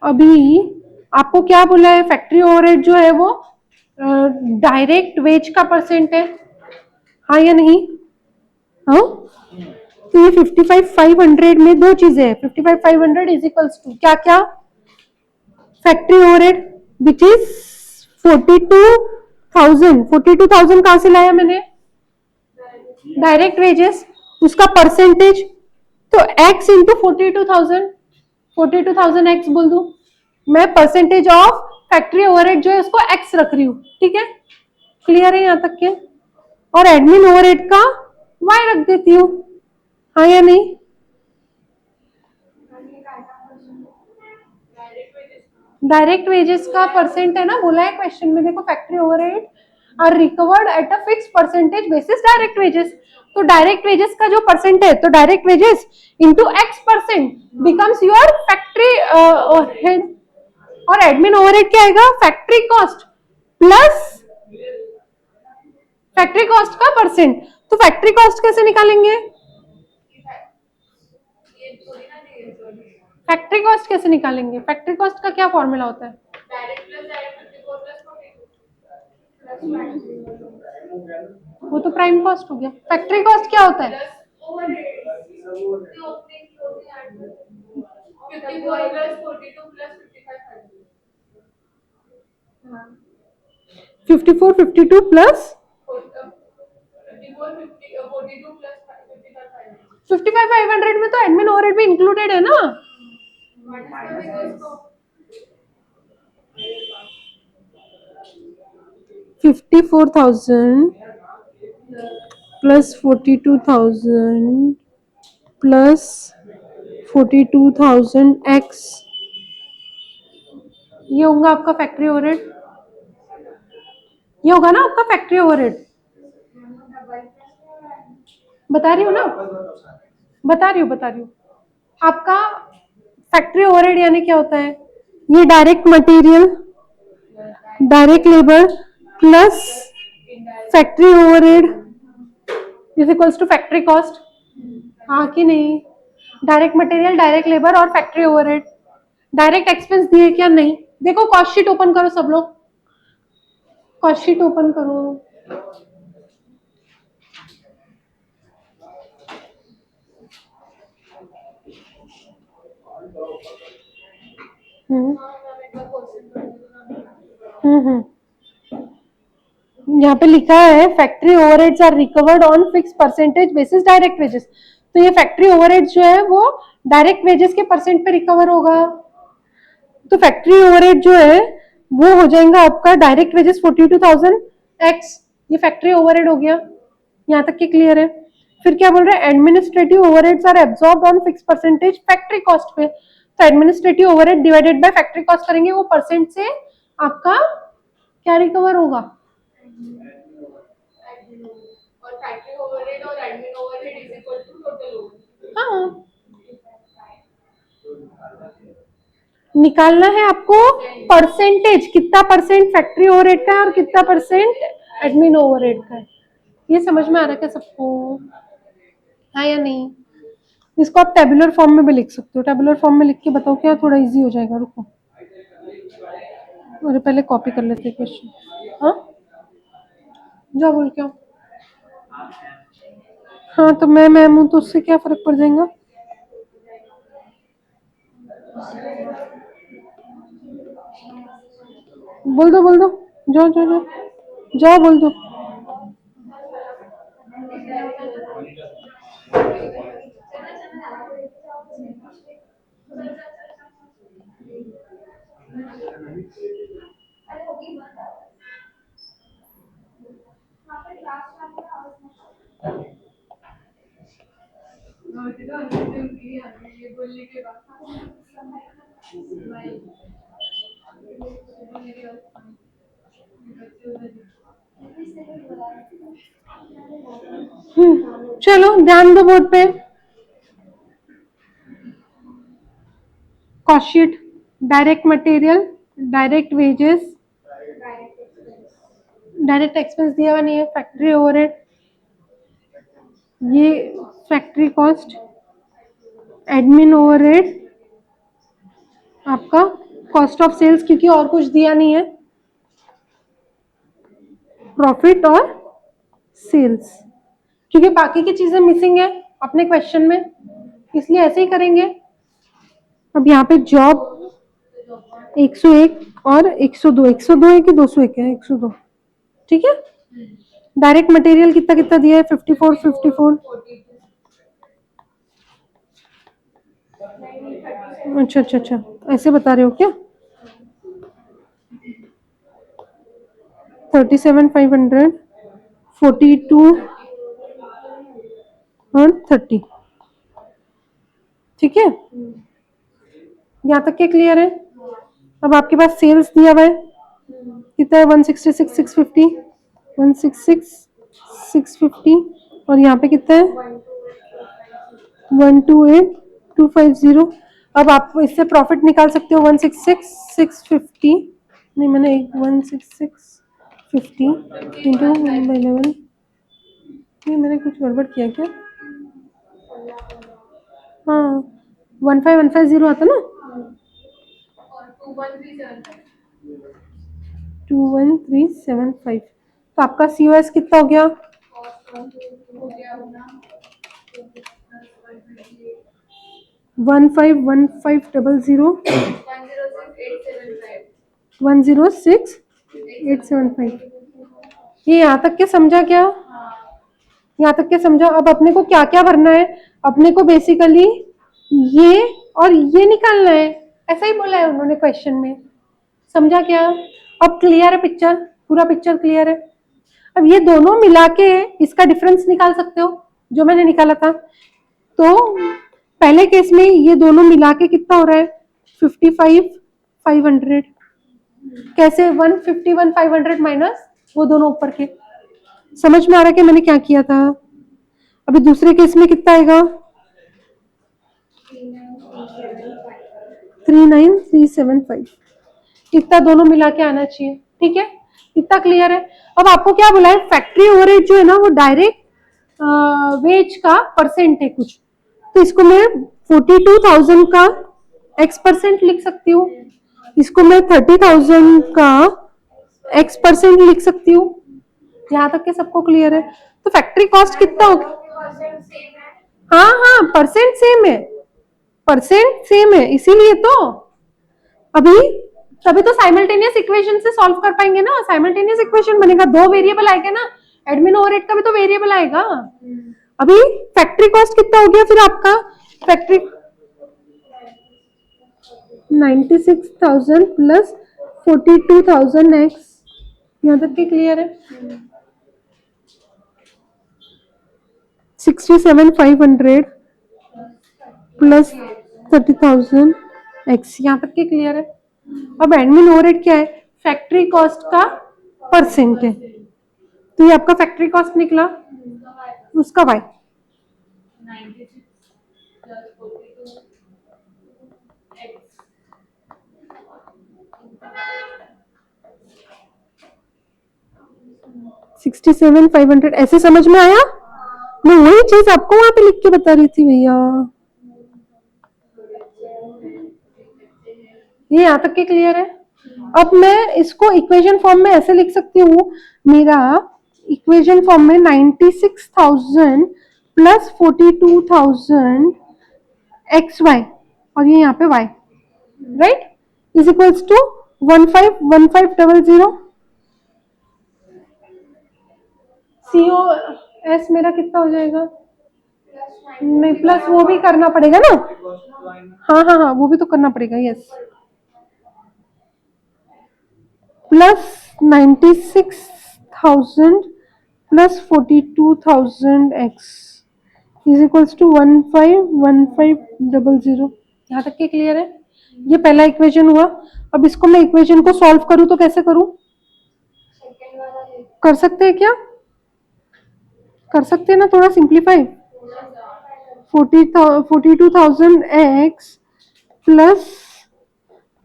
अभी आपको क्या बोला है? फैक्ट्री ओवरहेड जो है वो डायरेक्ट वेज का परसेंट है, हाँ या नहीं? हाँ, तो ये 55,500 में दो चीजें हैं, 55,500 इज इक्वल्स टू क्या क्या? फैक्ट्री ओवरहेड विच इज 42,000, 42,000 कहां से लाया मैंने? डायरेक्ट वेजेस, उसका परसेंटेज, तो x इंटू 42,000, 42,000 x बोल दूं मैं, परसेंटेज ऑफ फैक्ट्री ओवरहेड जो है उसको x रख रही हूँ, ठीक है? क्लियर है यहाँ तक के? और एडमिन ओवरहेड का y रख देती हूँ, हाँ या नहीं? डायरेक्ट वेजेस का परसेंट है ना, बोला है क्वेश्चन में, देखो factory overhead are recovered at a fix percentage basis direct wages, तो डायरेक्ट वेजेस का जो परसेंट है, तो direct wages into x percent becomes your factory overhead, और एडमिन ओवरहेड क्या आएगा? Factory cost plus factory cost का परसेंट, तो फैक्ट्री कॉस्ट कैसे निकालेंगे? फैक्ट्री कॉस्ट कैसे निकालेंगे? फैक्ट्री कॉस्ट का क्या फॉर्मूला होता है? डायरेक्ट प्लस डायरेक्ट 54 प्लस 42 वो तो प्राइम कॉस्ट हो गया। फैक्ट्री कॉस्ट क्या होता है? Plus overhead, opening closing 54 plus 42 plus 55,500, 54, 52 plus 54 50 42 plus 55,500, 55,500 में तो एडमिन ओवरहेड भी इंक्लूडेड है ना? माइनस कर देंगे इसको, 54,000 प्लस 42,000 प्लस 42,000 एक्स, ये होगा आपका फैक्ट्री ओवरहेड, ये होगा ना आपका फैक्ट्री ओवरहेड, बता रही हूँ ना, बता रही हूँ आपका फैक्ट्री ओवरहेड यानी क्या होता है? ये direct material, direct labour plus factory overhead is equals to factory cost, हाँ कि नहीं? डायरेक्ट मटेरियल, डायरेक्ट लेबर और फैक्ट्री ओवरहेड, डायरेक्ट एक्सपेंस दिए क्या? नहीं। देखो कॉस्ट शीट ओपन करो सब लोग, कॉस्ट शीट ओपन करो, यहाँ पे लिखा है factory overheads are recovered on fix percentage basis direct wages, तो ये फैक्ट्री ओवरहेड्स जो है वो डायरेक्ट वेजेस के परसेंट पे रिकवर होगा, तो फैक्ट्री ओवरहेड जो है वो हो जाएगा आपका डायरेक्ट वेजेस 42,000 एक्स, ये फैक्ट्री ओवरहेड हो गया, यहाँ तक के क्लियर है? फिर क्या बोल रहे हैं? Administrative overheads are absorbed on fix percentage factory cost पे, तो administrative overhead divided by factory cost करेंगे, वो परसेंट से आपका क्या रिकवर होगा? और फैक्ट्री ओवरहेड और admin overhead is equal to total overhead, हाँ, निकालना है आपको परसेंटेज, कितना परसेंट फैक्ट्री ओवरहेड का है और कितना परसेंट एडमिन ओवरहेड का है, ये समझ में आ रहा है क्या सबको? हाँ या नहीं? इसको आप टेबुलर फॉर्म में भी लिख सकते हो, टेबुलर फॉर्म में लिख के बताओ क्या, थोड़ा इजी हो जाएगा, रुको अरे पहले कॉपी कर लेते हैं क्वेश्चन, हाँ जाओ बोल के आओ, हाँ तो मैं मैम हूँ तो उससे क्या फर्क पड़ जाएगा? बोल दो जाओ जाओ जाओ जाओ बोल दो, ये बोलने के बाद चलो ध्यान दो बोर्ड पे। Cost sheet, direct material, direct wages, direct expense दिया हुआ नहीं है, फैक्ट्री ओवरहेड, ये फैक्ट्री कॉस्ट, एडमिन ओवरहेड, आपका कॉस्ट ऑफ सेल्स क्योंकि और कुछ दिया नहीं है, प्रॉफिट और सेल्स क्योंकि बाकी की चीजें मिसिंग है अपने क्वेश्चन में, इसलिए ऐसे ही करेंगे। अब यहाँ पे जॉब 101 और 102, 102 है कि 201 है? 102, ठीक है। डायरेक्ट मटेरियल कितना कितना दिया है? 54, 54। अच्छा अच्छा अच्छा, ऐसे बता रहे हो क्या? 37,500, 42 और 30, ठीक है। यहाँ तक के क्लियर है? अब आपके पास सेल्स दिया हुआ है कितना है? 166, 650, 166, 650 और यहाँ पे कितना है? 128, 250। अब आप इससे प्रॉफिट निकाल सकते हो 166, 650, नहीं मैंने 166, 50 इंटू 11, नहीं मैंने कुछ गड़बड़ किया क्या? हाँ 15150 आता ना, 21375। तो आपका COS कितना हो गया? 151,500, 106,875। ये यहाँ तक के समझा क्या? यहाँ तक के समझा। अब अपने को क्या क्या भरना है? अपने को बेसिकली ये और ये निकालना है, ऐसा ही बोला है उन्होंने क्वेश्चन में। समझा क्या? अब क्लियर है पिक्चर? पूरा पिक्चर क्लियर है? अब ये दोनों मिला के इसका डिफरेंस निकाल सकते हो जो मैंने निकाला था। तो पहले केस में ये दोनों मिला के कितना हो रहा है? 55,500। कैसे? 151,500 माइनस वो दोनों ऊपर के। समझ में आ रहा है कि मैंने क्या किया था? अभी दूसरे केस में कितना आएगा? 39,375। इतना दोनों मिला के आना चाहिए, ठीक है। इतना क्लियर है? अब आपको क्या बोला है? फैक्ट्री ओवरहेड जो है ना वो डायरेक्ट वेज का परसेंट है कुछ, तो इसको मैं 42,000 का X% लिख सकती हूँ, इसको मैं 30,000 का X% लिख सकती हूँ। यहाँ तक के सबको क्लियर है? तो फैक्ट्री कॉस्ट कितना होगा? हाँ हाँ परसेंट सेम है, परसेंट सेम है, इसीलिए तो अभी तभी तो साइमल्टेनियस इक्वेशन से सॉल्व कर पाएंगे ना। साइमल्टेनियस इक्वेशन बनेगा, दो वेरिएबल आएगा ना, एडमिन ओवरहेड का भी तो वेरिएबल आएगा। अभी फैक्ट्री कॉस्ट कितना हो गया फिर आपका? Factory 96,000 plus 42,000 x. यहाँ तक के क्लियर है? 67,500 प्लस 30,000 एक्स। यहाँ तक के क्लियर है? अब एडमिन ओवरहेड क्या है? फैक्ट्री कॉस्ट का परसेंट है, तो ये आपका फैक्ट्री कॉस्ट निकला, उसका वाई। 67,500 ऐसे समझ में आया? मैं वही चीज आपको वहां पे लिख के बता रही थी भैया। ये यहाँ तक के क्लियर है? अब मैं इसको इक्वेशन फॉर्म में ऐसे लिख सकती हूँ, मेरा इक्वेशन फॉर्म में 96,000 प्लस 42,000 एक्स वाई और ये यहाँ पे Y, right, is equals to 151500। COS मेरा कितना हो जाएगा? नहीं प्लस वो भी करना पड़ेगा ना। हाँ हाँ हाँ वो भी तो करना पड़ेगा, yes. Plus 96,000 plus 42,000 X, is equals to 151500। यहाँ तक के क्लियर है? ये पहला इक्वेशन हुआ। अब इसको मैं इक्वेशन को सॉल्व करूं तो कैसे करूं? सेकंड वाला है कर सकते हैं क्या? कर सकते हैं ना, थोड़ा simplify. 42,000 X plus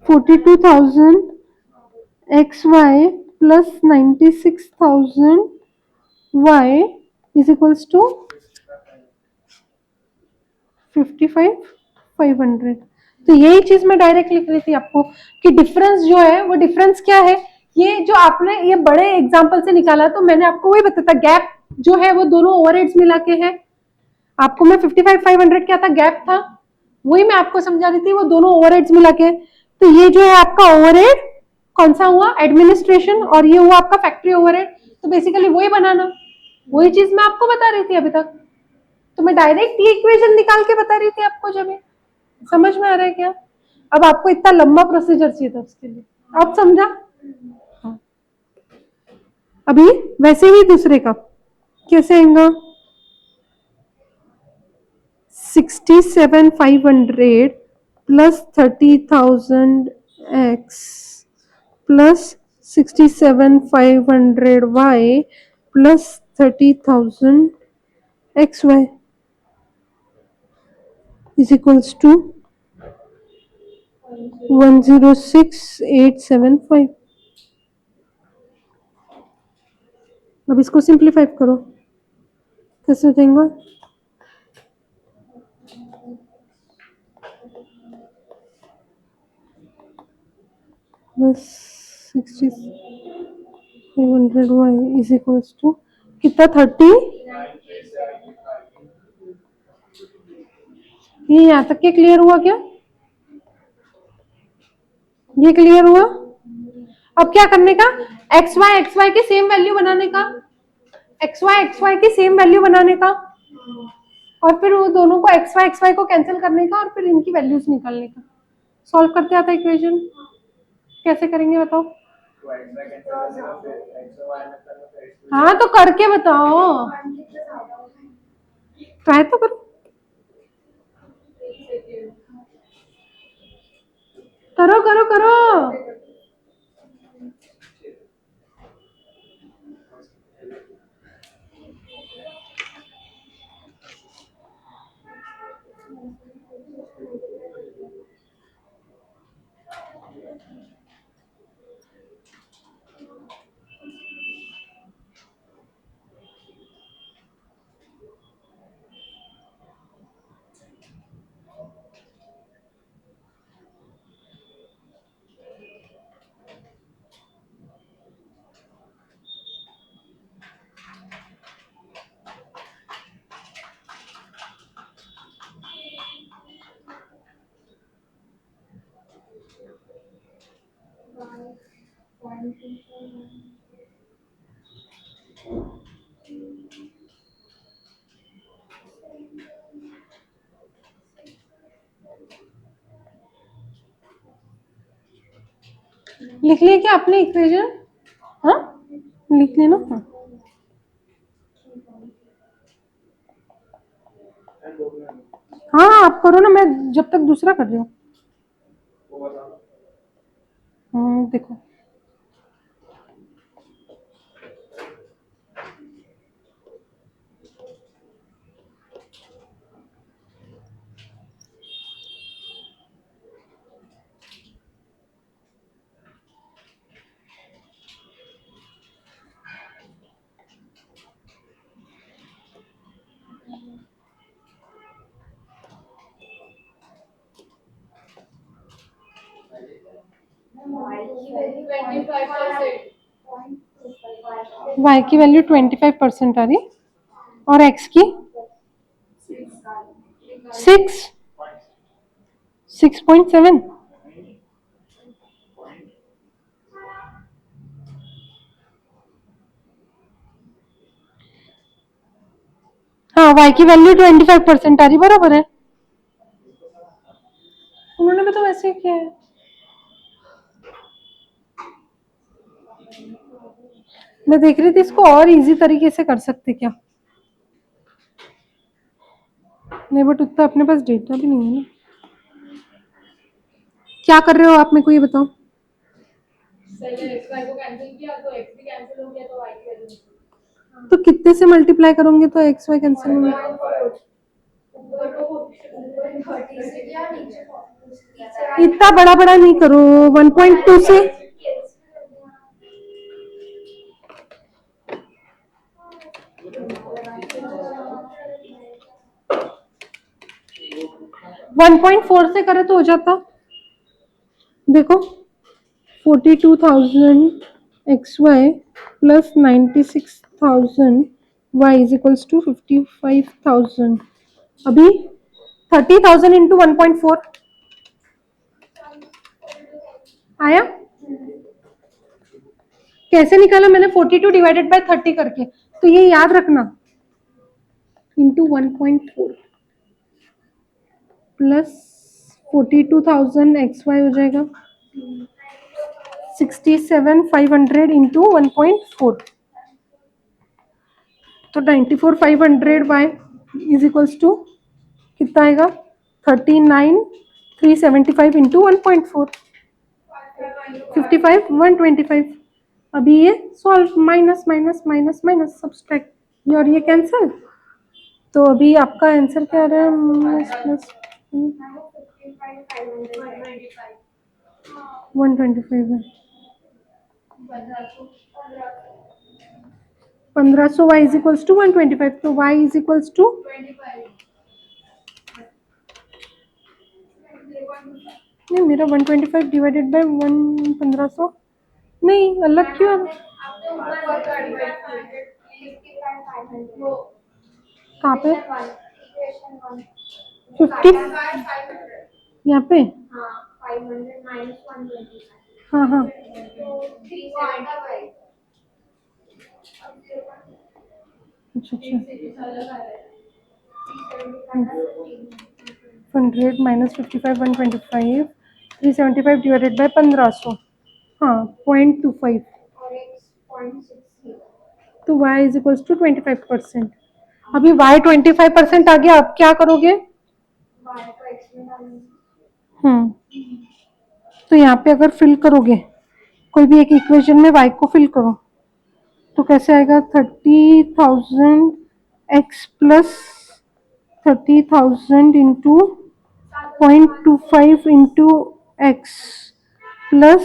42,000 X Y plus 96,000 Y is equals to 55,500। तो यही चीज मैं डायरेक्ट लिख रही थी आपको कि डिफरेंस जो है वो डिफरेंस क्या है। ये जो आपने ये बड़े एग्जाम्पल से निकाला तो मैंने आपको वही बताया था, गैप जो है वो दोनों ओवरहेड्स मिला के है। आपको मैं 55,500 क्या था, गैप था, वही मैं आपको समझा रही थी, वो दोनों ओवरहेड्स मिला के। तो ये जो है आपका ओवरहेड कौन सा हुआ, एडमिनिस्ट्रेशन, और ये हुआ आपका फैक्ट्री ओवरहेड। तो बेसिकली वही बनाना, वही चीज मैं आपको बता रही थी अभी तक। तो मैं डायरेक्ट ये इक्वेशन निकाल के बता रही थी आपको। जब ये समझ में आ रहा है क्या? अब आपको इतना लंबा प्रोसीजर चाहिए था उसके लिए, आप समझा? हाँ। अभी वैसे ही दूसरे का कैसे आएगा? 67,500 plus 30,000 X plus 67,500 Y plus 30,000 X Y is equals to 106,875। अब इसको सिंप्लीफाई करो, कैसे हो जाएगा? बस 60,500 वाई इज इक्वल्स टू कितना, 30। ये यहाँ तक के क्लियर हुआ क्या? ये क्लियर हुआ? अब क्या करने का, एक्स वाई की सेम वैल्यू बनाने का, एक्स वाई की सेम वैल्यू बनाने का, और फिर वो दोनों को एक्स वाई को कैंसिल करने का, और फिर इनकी वैल्यूज निकालने का। सॉल्व करते आता इक्वेशन, कैसे करेंगे बताओ? हाँ तो करके बताओ, ट्राई तो करो, करो करो करो। लिख लिया क्या आपने इक्वेशन? हाँ लिख लेना। हाँ हाँ आप करो ना, मैं जब तक दूसरा कर रही हूँ। देखो y की वैल्यू 25% आ रही, और x की 6.7। हाँ y की वैल्यू 25% आ रही, बराबर है। उन्होंने भी तो वैसे ही किया है। मैं देख रही थी इसको और इजी तरीके से कर सकते क्या। नहीं बट उतना अपने पास डेटा भी नहीं है ना। क्या कर रहे हो आप, मेरे को ये बताओ। पहले एक्स वाई को कैंसिल किया तो एक्स भी कैंसिल हो गया तो वाई की वैल्यू तो कितने से मल्टीप्लाई करोगे तो एक्स वाई कैंसिल होंगे? ऊपर को 30 से किया नीचे इतना बड़ा बड़ा नहीं करो, 1.2 से। वन पॉइंट फोर से करे तो हो जाता। देखो 42,000 X Y plus 96,000 Y is equals to 55,000। अभी 30,000 इंटू 1.4 आया। कैसे निकाला मैंने? 42 डिवाइडेड बाय 30 करके। तो ये याद रखना, इंटू 1.4 प्लस 42,000 एक्स वाई हो जाएगा 67,500 इंटू 1.4, तो 94,500 वाई इज इक्वल्स टू कितना आएगा? 39,375 इंटू 1.4, 55,125। अभी ये solve, minus minus minus minus subtract, और ये कैंसिल। तो अभी आपका आंसर क्या आ रहा है? माइनस प्लस 125 है। 1500 y इज इक्वल्स टू 125, तो y इज इक्वल्स टू नहीं, मेरा 125 डिवाइडेड बाय 1500 नहीं, अलग क्यों है? कहाँ पे? 50 यहाँ पे। हाँ हाँ अच्छा अच्छा, 100 माइनस 55 125, 375 डिवाइडेड बाय 1500, हाँ 0.25, तो y इज इक्वल्स टू 25%। अभी y 25% आ गया, अब क्या करोगे? तो यहाँ पे अगर फिल करोगे कोई भी एक इक्वेशन में y को फिल करो तो कैसे आएगा? 30,000 x plus 30,000 into 0.25 into x plus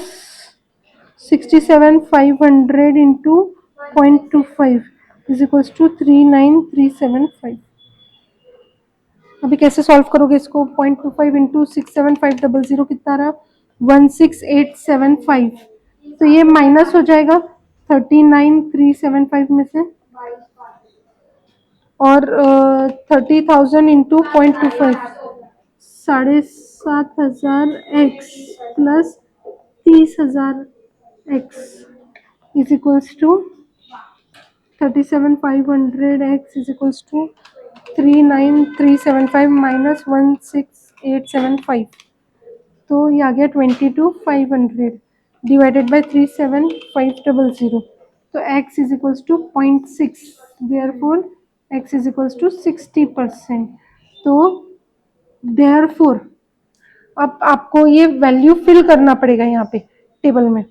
67,500 into 0.25 is equals to 39,375। अभी कैसे सॉल्व करोगे इसको? 0.25 इंटू 67500 कितना रहा? 16,875। तो ये माइनस हो जाएगा 39,375 में से, और 30,000 into 0.25 7,500 X plus 30,000 X is equals to 37,500 X is equals to 39,375 minus 16,875, तो ये आ गया 22,500 डिवाइडेड बाय 37,500, तो x is equals to 0.6, therefore x is equals to 60%। तो देयरफॉर अब आपको ये वैल्यू फिल करना पड़ेगा यहाँ पे टेबल में।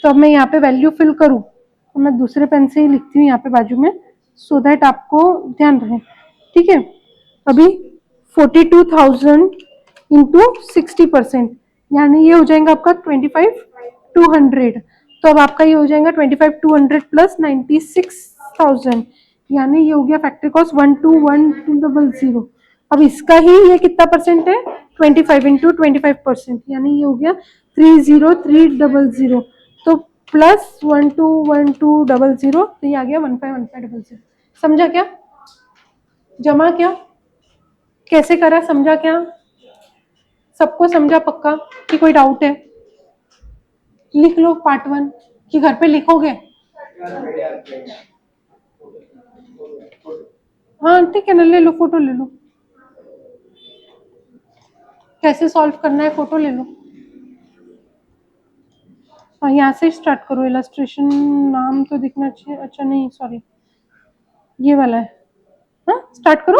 तो अब मैं यहाँ पे वैल्यू फिल करूँ तो मैं दूसरे पेन से ही लिखती हूँ यहाँ पे बाजू में, सो दैट आपको ध्यान रहे, ठीक है। अभी 42,000 इंटू 60%, यानी ये हो जाएगा आपका 25,200। तो अब आपका ये हो जाएगा 25,200 प्लस 96,000, यानी ये हो गया फैक्टर कॉस्ट 121,200। अब इसका ही ये कितना परसेंट है? 25 इंटू 25%, यानी ये हो गया 30300। तो प्लस 121200, तो ये आ गया 151500। समझा क्या? जमा क्या? कैसे करा? समझा क्या? सबको समझा पक्का कि कोई डाउट है? लिख लो पार्ट 1 कि घर पे लिखोगे? हाँ ठीक है ना, ले लो फोटो ले लो। कैसे सॉल्व करना है फोटो ले लो। हाँ यहाँ से स्टार्ट करो, इलस्ट्रेशन नाम तो दिखना चाहिए। अच्छा नहीं सॉरी, ये वाला है। हाँ स्टार्ट करो।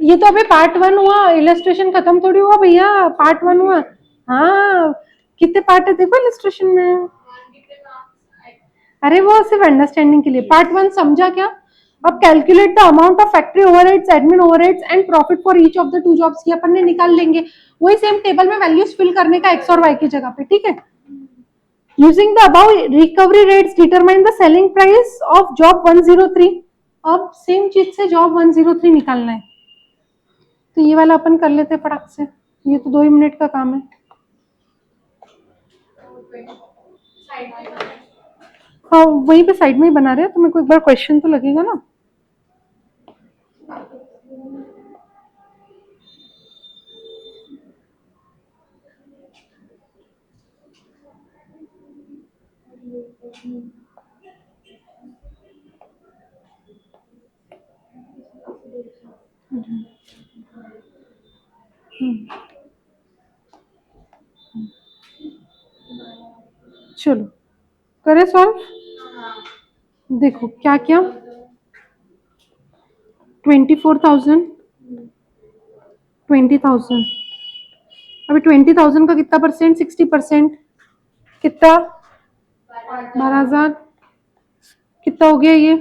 ये तो अभी पार्ट 1 हुआ, इलस्ट्रेशन खत्म थोड़ी हुआ भैया, पार्ट 1 हुआ। हाँ, कितने पार्ट है देखो इलस्ट्रेशन में। अरे वो सिर्फ अंडरस्टैंडिंग के लिए। पार्ट 1 समझा क्या? अब calculate the amount of factory overheads, admin overheads and profit for each of the two jobs. ये अपन ने निकाल लेंगे, वही सेम टेबल में वैल्यूज फिल करने का एक्स और वाई की जगह पे, ठीक है। Using the above recovery rates determine the selling price of job 103। अब सेम चीज से जॉब 103 निकालना है, तो ये वाला अपन कर लेते हैं फटाक से, ये तो 2 ही मिनट का काम है। हाँ वहीं पे साइड में ही बना रहे हैं, तो मेरे को एक बार क्वेश्चन तो लगेगा ना। चलो करें सॉल्व। देखो क्या क्या, 24,000, 20,000। अभी 20,000 का कितना परसेंट? 60%। कितना? 12,000। कितना हो गया ये?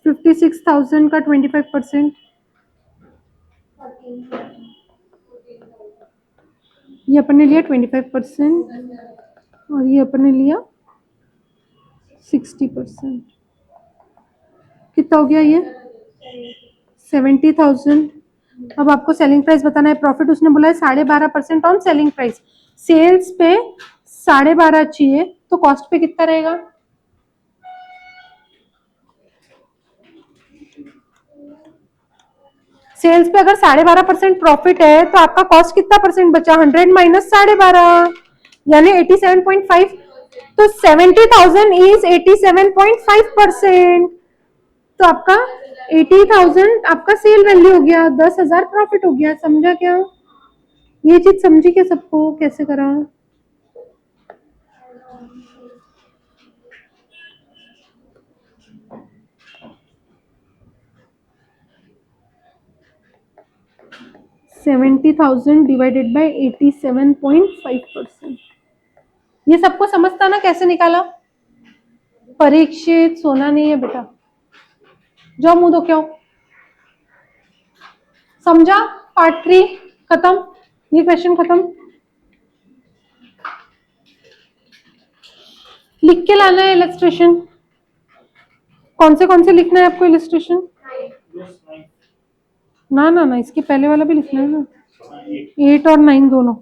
56,000 का 25%। ये अपन ने लिया 25% और ये अपन ने लिया 60%। कितना हो गया ये? 70,000। अब आपको सेलिंग प्राइस बताना है। प्रॉफिट उसने बोला है 12.5% ऑन सेलिंग प्राइस। सेल्स पे 12.5 चाहिए, तो कॉस्ट पे कितना रहेगा? सेल्स पे अगर 12.5% प्रॉफिट है, तो आपका कॉस्ट कितना परसेंट बचा? 100 माइनस 12.5 यानी 87.5। तो 70,000 इज 87.5%। तो आपका 80,000 आपका सेल वैल्यू हो गया, 10,000 प्रॉफिट हो गया। समझा क्या? ये चीज समझी क्या सबको कैसे करा? $70,000 डिवाइडेड बाय 87.5%। ये सबको समझता ना कैसे निकाला? परीक्षित सोना नहीं है बेटा, जाओ मुंह धो के आओ। समझा? पार्ट 3 खत्म, ये क्वेश्चन खत्म। लिख के लाना है इलस्ट्रेशन। कौन से लिखना है आपको इलस्ट्रेशन? ना ना ना, इसके पहले वाला भी लिखना है ना, 8 और 9 दोनों।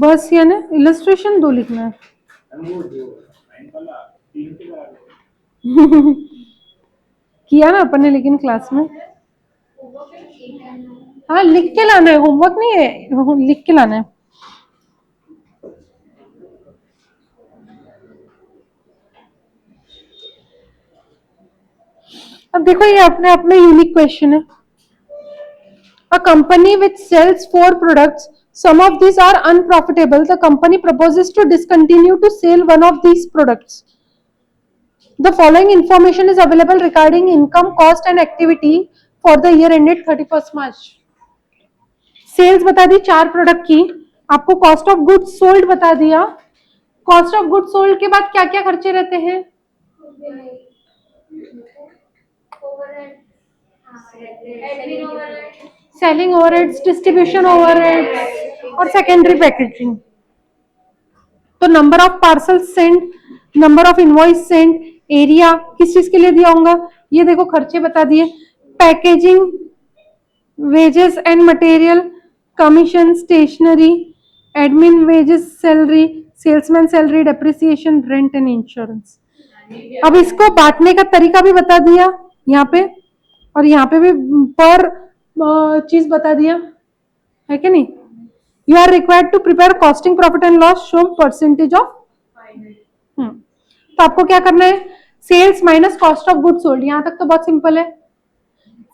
बस यानी इलस्ट्रेशन 2 लिखना है। किया ना अपन ने लेकिन क्लास में। हाँ लिख के लाना है, होमवर्क नहीं है, लिख के लाना है। अब देखो ये अपने आप में यूनिक क्वेश्चन है। A company which sells 4 products, some of these are unprofitable. The company proposes to discontinue to sell one of these products. The following information is available regarding income, cost and activity for the year ended 31st March. Sales बता दी 4 product की, आपको cost of goods sold बता दिया। Cost of goods sold के बाद क्या क्या खर्चे रहते हैं? सेलिंग ओवरहेड्स, डिस्ट्रीब्यूशन ओवरहेड्स और सेकेंडरी पैकेजिंग। तो number of parcel sent, number of invoice sent, area किस चीज के लिए दिया होगा? ये देखो खर्चे बता दिए। Packaging, wages and material, commission, stationery, admin wages, salary, salesman salary, depreciation, rent and insurance. अब इसको बांटने का तरीका भी बता दिया यहाँ पे, और यहाँ पे भी पर चीज बता दिया है कि नहीं? You are required to prepare costing profit and loss show percentage of. तो आपको क्या करना है? Sales minus cost of goods sold, यहां तक तो बहुत सिंपल है।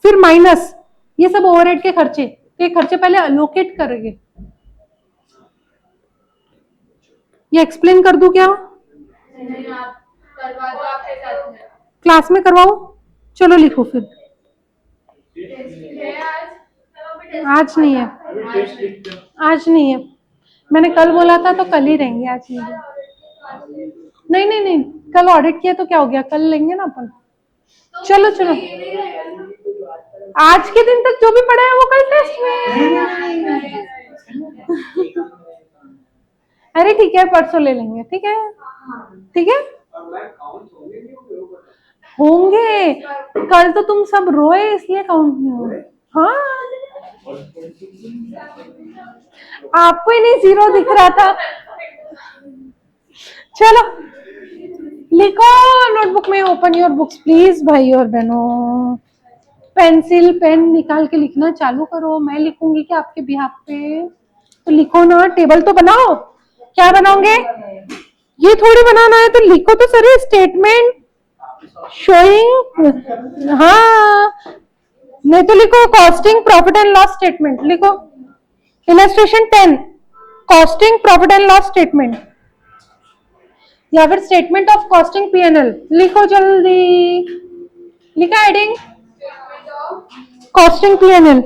फिर माइनस ये सब ओवरहेड के खर्चे, ये खर्चे पहले अलोकेट करेंगे। ये एक्सप्लेन कर दूं क्या? नहीं, आप करवा दो आपके साथ में। क्लास में करवाओ, चलो लिखो फिर। है आज। आज नहीं है, अभी टेस्ट लिखते हैं। आज नहीं है। मैंने कल बोला था तो कल ही रहेंगे, आज नहीं है। नहीं नहीं नहीं, कल ऑडिट किया तो क्या हो गया, कल लेंगे ना अपन। चलो चलो, ये नहीं रहेगा। आज के दिन तक जो भी पढ़ा है वो कल टेस्ट में। अरे ठीक है, परसों ले लेंगे, ठीक है ठीक है। होंगे, कल तो तुम सब रोए इसलिए काउंट नहीं हुए। हाँ, आपको ही नहीं जीरो दिख रहा था। चलो लिखो नोटबुक में, ओपन योर बुक्स प्लीज भाई और बहनों। पेंसिल पेन निकाल के लिखना चालू करो, मैं लिखूंगी क्या आपके बिहाफ पे? तो लिखो ना, टेबल तो बनाओ। क्या बनाओगे? ये थोड़ी बनाना है, तो लिखो तो सर स्टेटमेंट शोइंग। हाँ, नहीं तो लिखो costing profit and loss statement लिखो। Illustration 10, costing profit and loss statement, या फिर स्टेटमेंट ऑफ कॉस्टिंग पीएनएल लिखो जल्दी। लिखा हेडिंग कॉस्टिंग पीएनएल।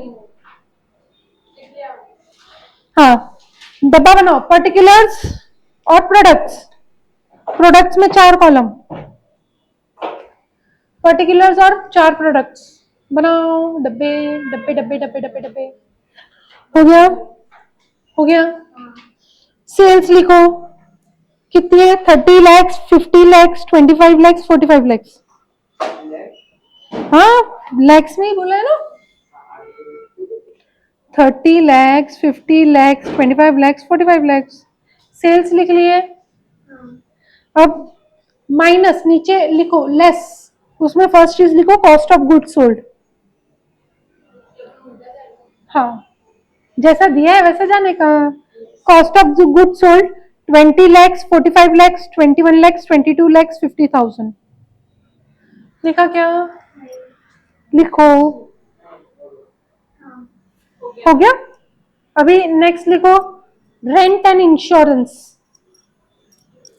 हाँ, डब्बा बनाओ, पर्टिकुलर्स और प्रोडक्ट्स। प्रोडक्ट्स में 4 कॉलम, पर्टिकुलर्स और 4 प्रोडक्ट्स बनाओ। डब्बे डब्बे डब्बे डब्बे डब्बे डब्बे। हो गया हो गया। सेल्स लिखो, कितनी है? 30 lakhs, 50 lakhs, 25 lakhs, 45 lakhs। हाँ, लैक्स में ही बोला है ना। 30 lakhs, 50 lakhs, 25 lakhs, 45 lakhs। Sales लिख लिए। अब माइनस नीचे लिखो लेस, उसमें फर्स्ट चीज लिखो कॉस्ट ऑफ गुड्स सोल्ड। हाँ, जैसा दिया है वैसे जाने का। Cost of goods sold 20 lakhs, 45 lakhs, 21 lakhs, 22 lakhs, 50,000। लिखा क्या? लिखो। हो गया। अभी नेक्स्ट लिखो rent and insurance.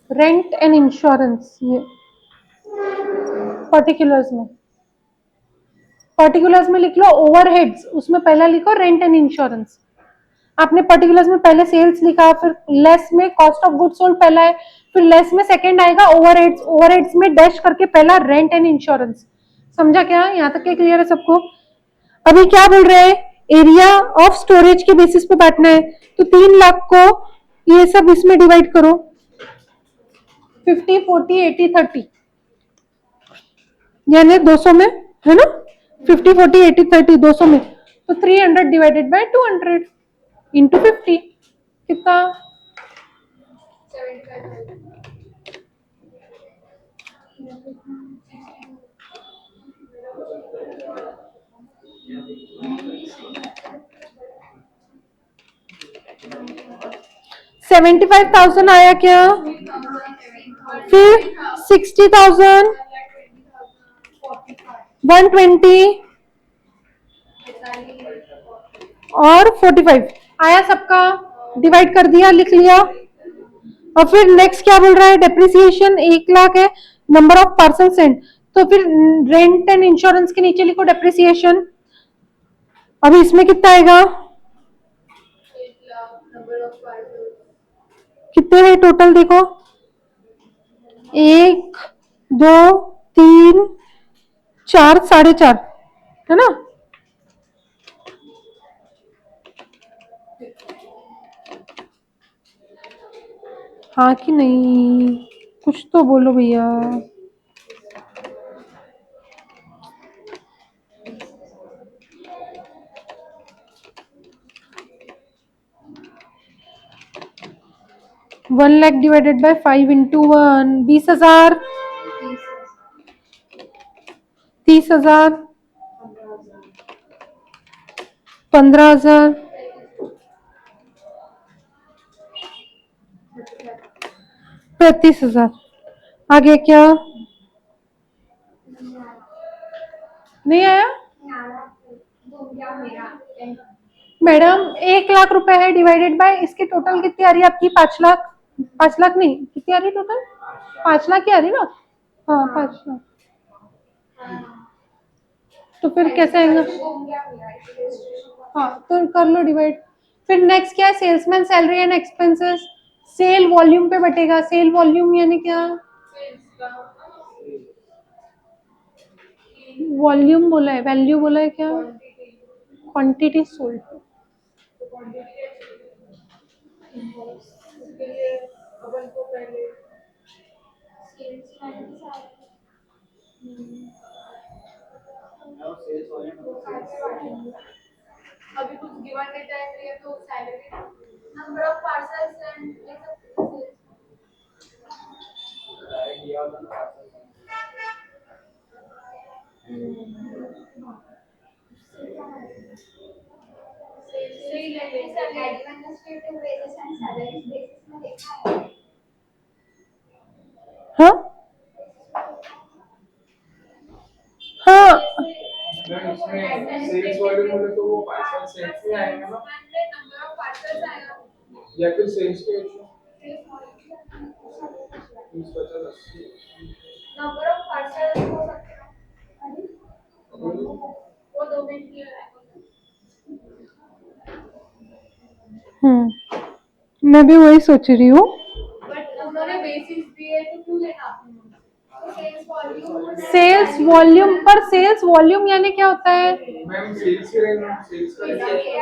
Rent and insurance, ये पर्टिकुलर्स में, पर्टिकुलर्स में लिख लो ओवरहेड्स, उसमें पहला लिखो रेंट एंड इंश्योरेंस। आपने पर्टिकुलर्स में पहले सेल्स लिखा, फिर लेस में कॉस्ट ऑफ गुड्स सोल्ड पहला है, फिर लेस में सेकंड आएगा ओवरहेड्स, ओवरहेड्स में डैश करके पहला रेंट एंड इंश्योरेंस। समझा क्या? यहाँ तक क्या क्लियर है सबको? अभी क्या बोल रहे हैं? एरिया ऑफ स्टोरेज के बेसिस पे बांटना है, तो 3 लाख को ये सब इसमें डिवाइड करो, 50, 40, 80, 30, यानी 200 में, है ना? 50, 40, 80, 30 200 में, तो 300 डिवाइडेड बाय 200 इंटू 50 कितना? 75,000 आया क्या? फिर 60,000, 120 और 45 आया सबका, डिवाइड कर दिया, लिख लिया। और फिर नेक्स्ट क्या बोल रहा है? डेप्रिसिएशन 1 लाख है, नंबर ऑफ पार्सल सेंड, तो फिर रेंट एंड इंश्योरेंस के नीचे लिखो डेप्रिसिएशन। अभी इसमें कितना आएगा? कितने हैं टोटल देखो? 1, 2, 3, 4, 4.5, है ना? हाँ कि नहीं? कुछ तो बोलो भैया। One lakh divided by 5 into 1, 20,000, 30,000, 15,000, 35,000। आगे क्या? नहीं आया मैडम? 1 लाख रुपए है डिवाइडेड बाय, इसकी टोटल कितनी आ रही है आपकी? 5 लाख। 5 लाख नहीं, कितनी आ रही है टोटल? 5 लाख की आ रही ना? हाँ 5 लाख। तो फिर कैसे आएगा? हाँ तो कर लो डिवाइड। फिर नेक्स्ट क्या है? Salesman salary and expenses. Sale volume पे बटेगा। सेल वॉल्यूम यानी क्या? वॉल्यूम बोला है, वैल्यू बोला है क्या? Quantity sold. अपन को पहले अभी कुछ गिवन डेटा एंट्री है तो salary number of parcels and administrative wages and salaries basis में देखा है। हाँ हाँ सेल्स वॉल्यूम बोले तो वो पार्सल सेल्स में आएगा ना, नंबर ऑफ पार्सल्स आएगा या फिर सेल्स के रेशियो 30-50-80। नंबर ऑफ पार्सल्स हो सकते हैं वो दो में क्लियर है। मैं भी वही सोच रही हूँ। बट उन्होंने बेसिस दिए तो क्यों लेना आपने? सेल्स वॉल्यूम पर सेल्स वॉल्यूम यानी क्या होता है? मैम सेल्स के रेंज में सेल्स का रेशियो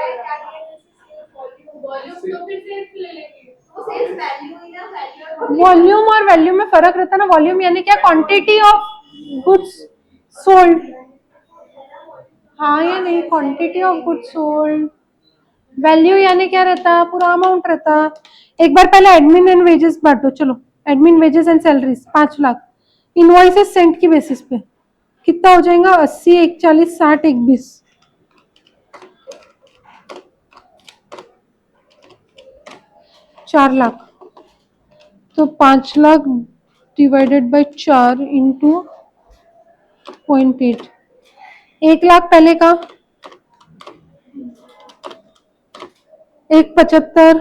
वॉल्यूम तो फिर सेल्स ले लेंगे वो सेल्स वैल्यू ही ना वैल्यू वॉल्यूम और वैल्यू में फर्क रहता है ना। वॉल्यूम यानी क्या? Quantity of goods sold. हाँ या नहीं? Quantity of goods sold. Value यानी क्या रहता? पूरा अमाउंट रहता। एक बार पहले एडमिन एंड वेजेस बांटो। चलो, admin wages and salaries 5 lakh. Invoices sent की बेसिस पे कितना हो जाएगा? 80, 140, 60, 120, 4 लाख। तो 5 lakh divided by 4 into 0.8। 1 lakh पहले का, 175,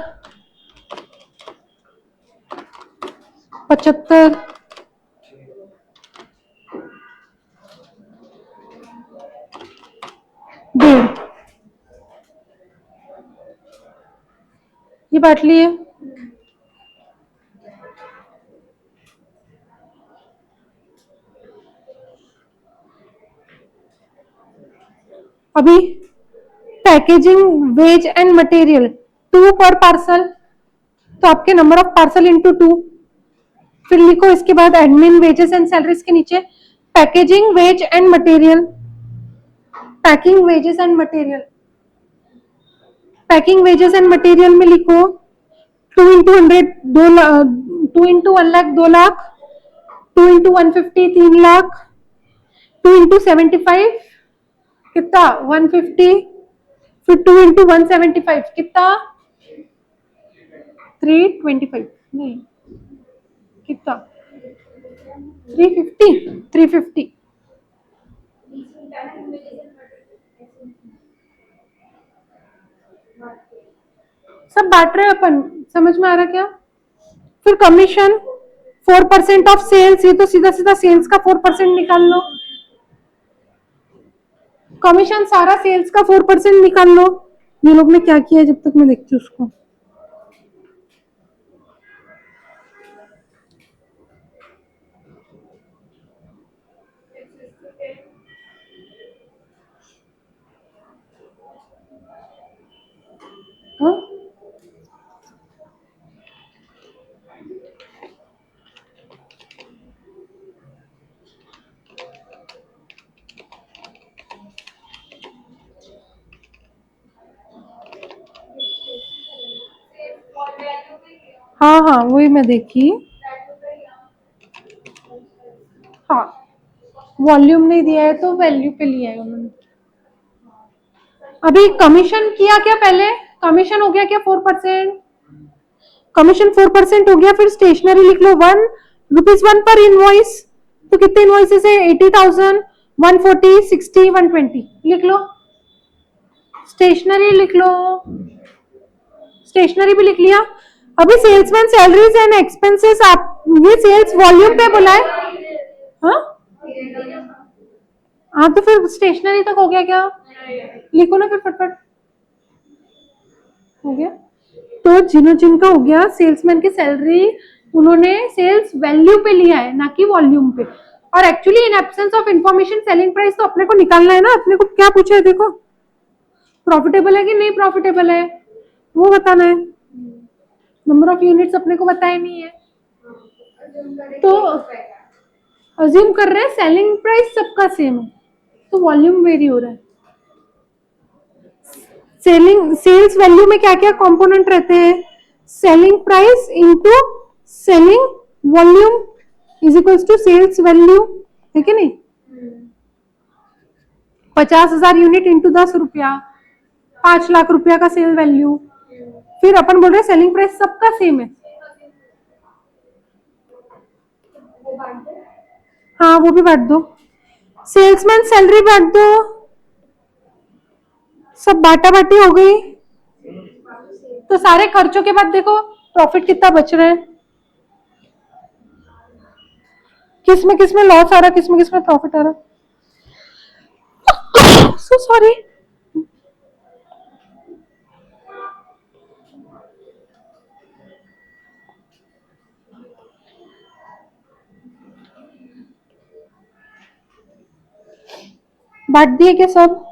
75, 1.5। ये बांट लिए। अभी पैकेजिंग वेज एंड मटेरियल 2 पर पार्सल, तो आपके नंबर ऑफ पार्सल इंटू 2। फिर लिखो इसके बाद एडमिन वेजेस एंड सैलरीज के नीचे packaging wage and material. Packing wages and material. Packing wages and material में लिखो 2 into 100 2 into 1 lakh 2 lakh, 2 into 150 3 lakh, 2 into 75 कितना? 150, फिर 2 इंटू 175 कितना? 325 नहीं कितना? 350, 350। सब बांट रहे हैं अपन, समझ में आ रहा क्या? फिर कमीशन 4% ऑफ सेल्स, ये तो सीधा सीधा सेल्स का 4% निकाल लो। कमीशन सारा सेल्स का 4% निकाल लो। ये लोग ने क्या किया है जब तक मैं देखती हूँ उसको। हाँ? हाँ हाँ वही मैं देखी। हाँ वॉल्यूम नहीं दिया है तो वैल्यू पे लिया है उन्होंने। अभी कमीशन किया क्या? पहले कमीशन हो गया क्या? 4%। कमीशन 4% हो गया। फिर स्टेशनरी लिख लो 1 रुपीज 1 पर इनवॉइस। तो कितने इनवॉइसेस है? 80,000, 140, 60, 120 लिख लो। स्टेशनरी लिख लो। स्टेशनरी भी लिख लिया। अभी सेल्समैन सैलरीज एंड एक्सपेंसेस आप ये सेल्स वॉल्यूम पे बुलाए। हाँ हाँ तो फिर स्टेशनरी तक हो गया क्या? लिखो ना फिर फटफट। हो गया। तो जिनका हो गया, सेल्समैन की सैलरी उन्होंने सेल्स वैल्यू पे लिया है ना कि वॉल्यूम पे। और actually in absence of information selling price तो अपने को निकालना है ना। अपने को क्या पूछा है देखो, प्रॉफिटेबल है कि नहीं प्रॉफिटेबल है वो बताना है। नंबर ऑफ यूनिट्स अपने को बताया नहीं है, तो अज्यूम कर रहे हैं सेलिंग प्राइस सबका सेम है, तो वॉल्यूम वेरी हो रहा है। सेल्स वैल्यू में क्या क्या कंपोनेंट रहते हैं? Selling price into selling volume is equals to sales value, है कि नहीं? 50,000 यूनिट इंटू 10 रुपया, 5 लाख रुपया का सेल वैल्यू। फिर अपन बोल रहे हैं सेलिंग प्राइस सबका सेम है। हाँ वो भी बांट दो, सेल्समैन सैलरी बांट दो, सब बांटा बांटी हो गई। तो सारे खर्चों के बाद देखो प्रॉफिट कितना बच रहा है, किस में लॉस आ रहा है, किस में प्रॉफिट आ रहा है। So sorry. बांट दिए क्या सब?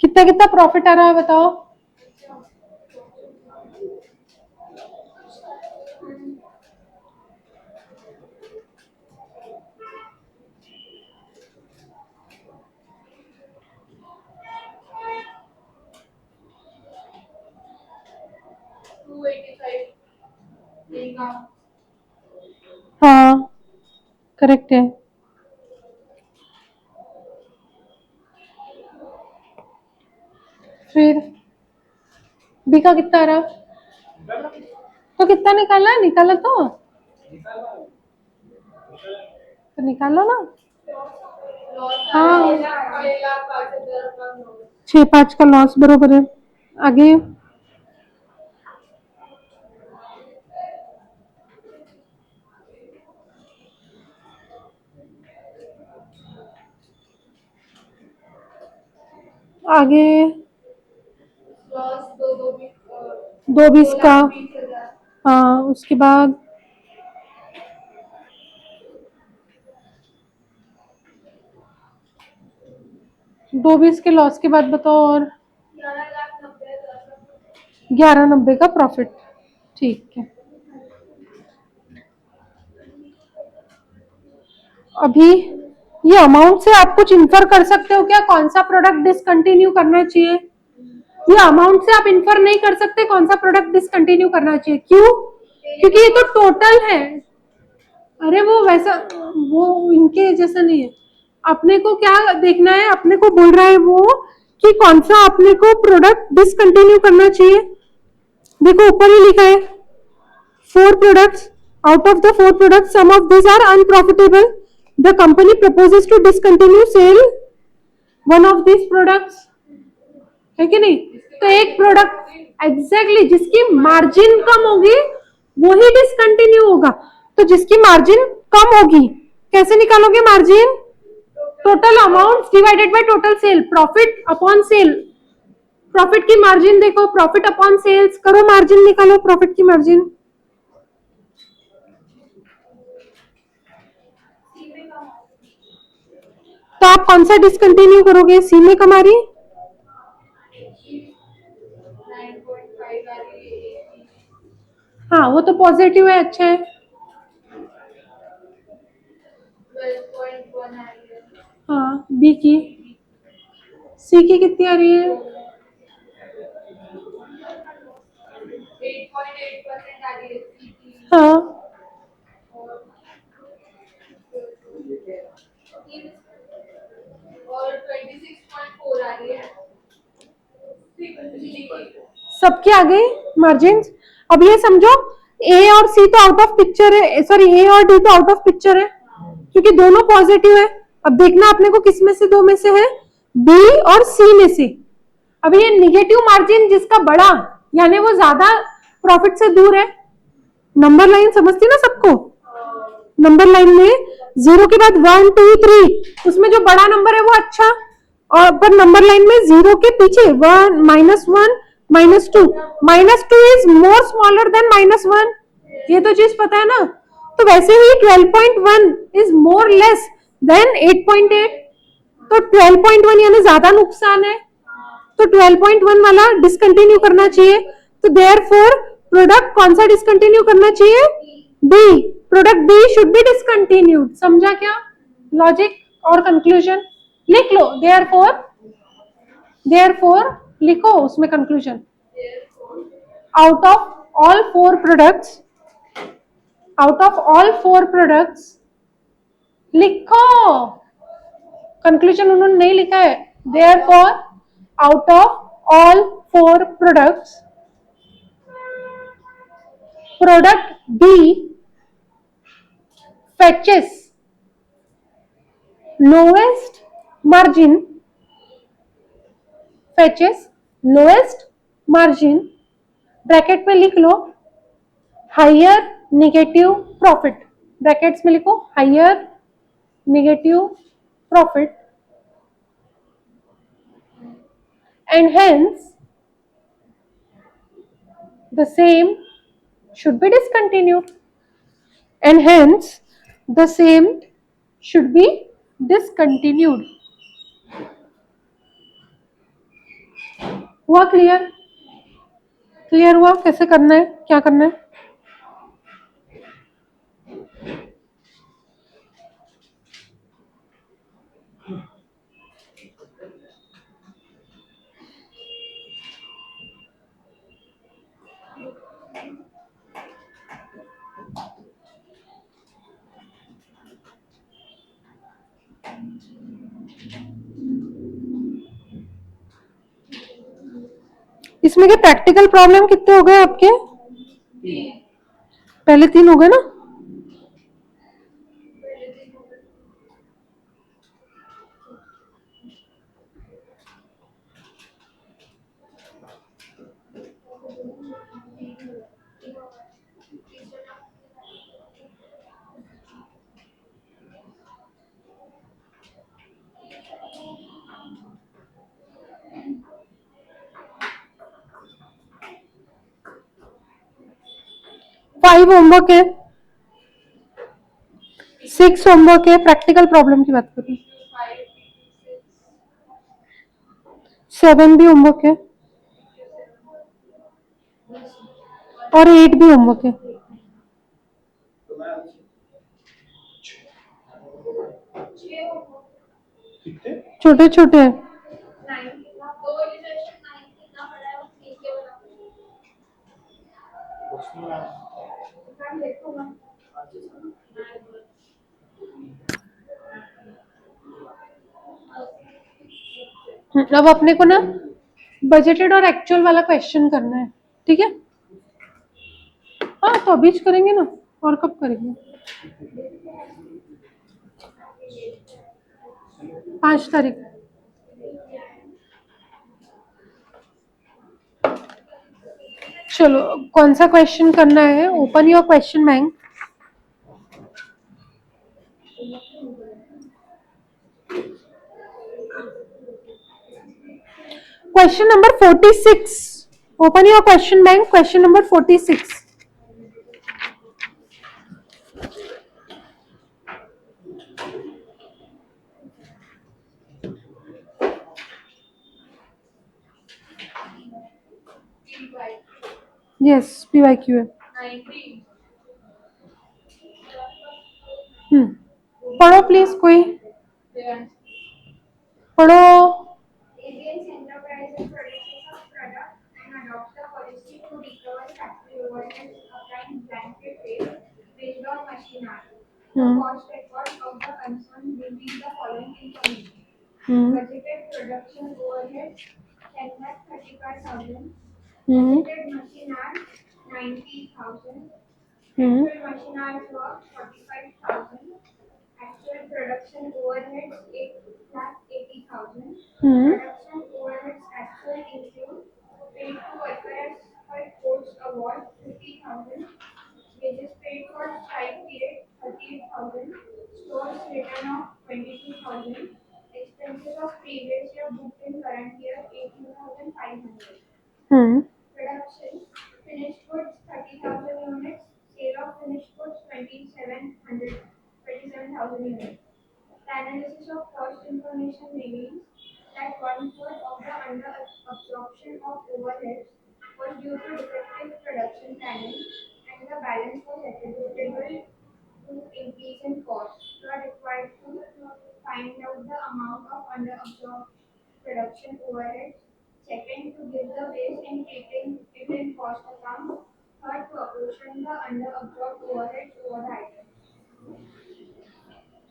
कितना कितना प्रॉफिट आ रहा है बताओ? हाँ करेक्ट है। फिर बी का कितना आ रहा? तो कितना निकाला? निकाला तो निकालो ना। हाँ 6-5 का लॉस बरोबर है। आगे आगे 2-20 का। हाँ उसके बाद 2-20 के लॉस के बाद बताओ और 1190 का प्रॉफिट। ठीक है, अभी ये अमाउंट से आप कुछ इन्फर कर सकते हो क्या कौन सा प्रोडक्ट डिसकंटिन्यू करना चाहिए? ये अमाउंट से आप इन्फर नहीं कर सकते कौन सा प्रोडक्ट डिसकंटिन्यू करना चाहिए। क्यों? क्योंकि ये तो टोटल है। अरे वो वैसा, वो इनके जैसा नहीं है। अपने को क्या देखना है, अपने को बोल रहा है वो कि कौन सा अपने को प्रोडक्ट डिसकंटिन्यू करना चाहिए। देखो ऊपर ही लिखा है 4 products. Out of the 4 products, some of these are unprofitable. The company proposes to discontinue sale one of these products. है कि नहीं? तो एक प्रोडक्ट एग्जैक्टली जिसकी मार्जिन कम होगी वो ही डिसकंटिन्यू होगा। तो जिसकी मार्जिन कम होगी कैसे निकालोगे margin? Total amount divided by total sale, profit upon sale. Profit की मार्जिन देखो, प्रॉफिट अपॉन सेल्स करो, मार्जिन निकालो प्रॉफिट की मार्जिन। तो आप कौन सा डिसकंटिन्यू करोगे? सी में कमारी? हाँ वो तो पॉजिटिव है, अच्छा है। हाँ बी की, सी की कितनी आ रही है? 8.8% आ रही है हाँ और 26.4 आ रही है। सबकी आ गई मार्जिन। अब ये समझो ए और सी तो आउट ऑफ पिक्चर है, सॉरी ए और डी तो आउट ऑफ पिक्चर है क्योंकि दोनों पॉजिटिव है। अब देखना अपने को किस में से दो में से है बी और सी में से। अभी ये निगेटिव मार्जिन जिसका बड़ा यानी वो ज्यादा प्रॉफिट से दूर है, नंबर लाइन समझती ना सबको, नंबर लाइन में 0 के बाद 1 2 3 उसमें जो बड़ा नंबर है वो अच्छा, और पर नंबर लाइन में 0 के पीछे 1 -1 -2 -2 इज मोर स्मॉलर देन -1, ये तो चीज पता है ना। तो वैसे ही 12.1 इज मोर लेस देन 8.8, तो 12.1 यानी ज्यादा नुकसान है, तो 12.1 वाला डिसकंटिन्यू करना चाहिए। तो देयरफॉर प्रोडक्ट कौन सा डिसकंटिन्यू करना चाहिए? B, product B should be discontinued. समझा क्या लॉजिक और कंक्लूजन? लिख लो देयरफॉर, देयरफॉर लिखो उसमें conclusion. Out of all four products, out of all four products लिखो, कंक्लूजन उन्होंने नहीं लिखा है। Therefore out of all four products, product B fetches lowest margin, fetches lowest margin, bracket में लिख लो हायर नेगेटिव प्रॉफिट, ब्रैकेट्स में लिखो higher negative profit, and hence the same should be discontinued, and hence the same should be discontinued. हुआ clear? Clear हुआ कैसे करना है, क्या करना है? इसमें के प्रैक्टिकल प्रॉब्लम कितने हो गए आपके? पहले 3 हो गए ना? फाइव होमवर्क है, 6 होमवर्क है, प्रैक्टिकल प्रॉब्लम की बात करूँ। 7 भी होमवर्क है और 8 भी होमवर्क है। छोटे छोटे हैं। अब अपने को ना बजटेड और एक्चुअल वाला क्वेश्चन करना है, ठीक है? हाँ तो अभी करेंगे ना, और कब करेंगे? 5 तारीख। चलो कौन सा क्वेश्चन करना है? Open your question bank. Question number 46, open your question bank, question number 46। Yes PYQ है। पढ़ो प्लीज, कोई पढ़ो। ABS Enterprises produces a product and adopts the policy to recover factory overheads, applying blanket rates based on machine hours. The cost record of the concern reveals the following information: budgeted production overheads 10,35,000, budgeted machine hours 90,000, actual machine hours work 45,000, actual actual production overheads 8,80,000. Hmm Production overheads actual include paid to workers for coach award 50,000. Wages paid for strike period 38,000. Stores return of 22,000. Expenses of previous year booked in current year 18,500. Hmm Production finished goods 30,000 units. Sale of finished goods 27,000 units. The analysis of cost information reveals that one-third of the under-absorption of overheads was due to defective production planning, and the balance was attributable to increase in cost. You are required to find out the amount of under-absorbed production overheads. Second, to give the waste in keeping it in cost account. Third, to apportion the under-absorbed overheads over the items.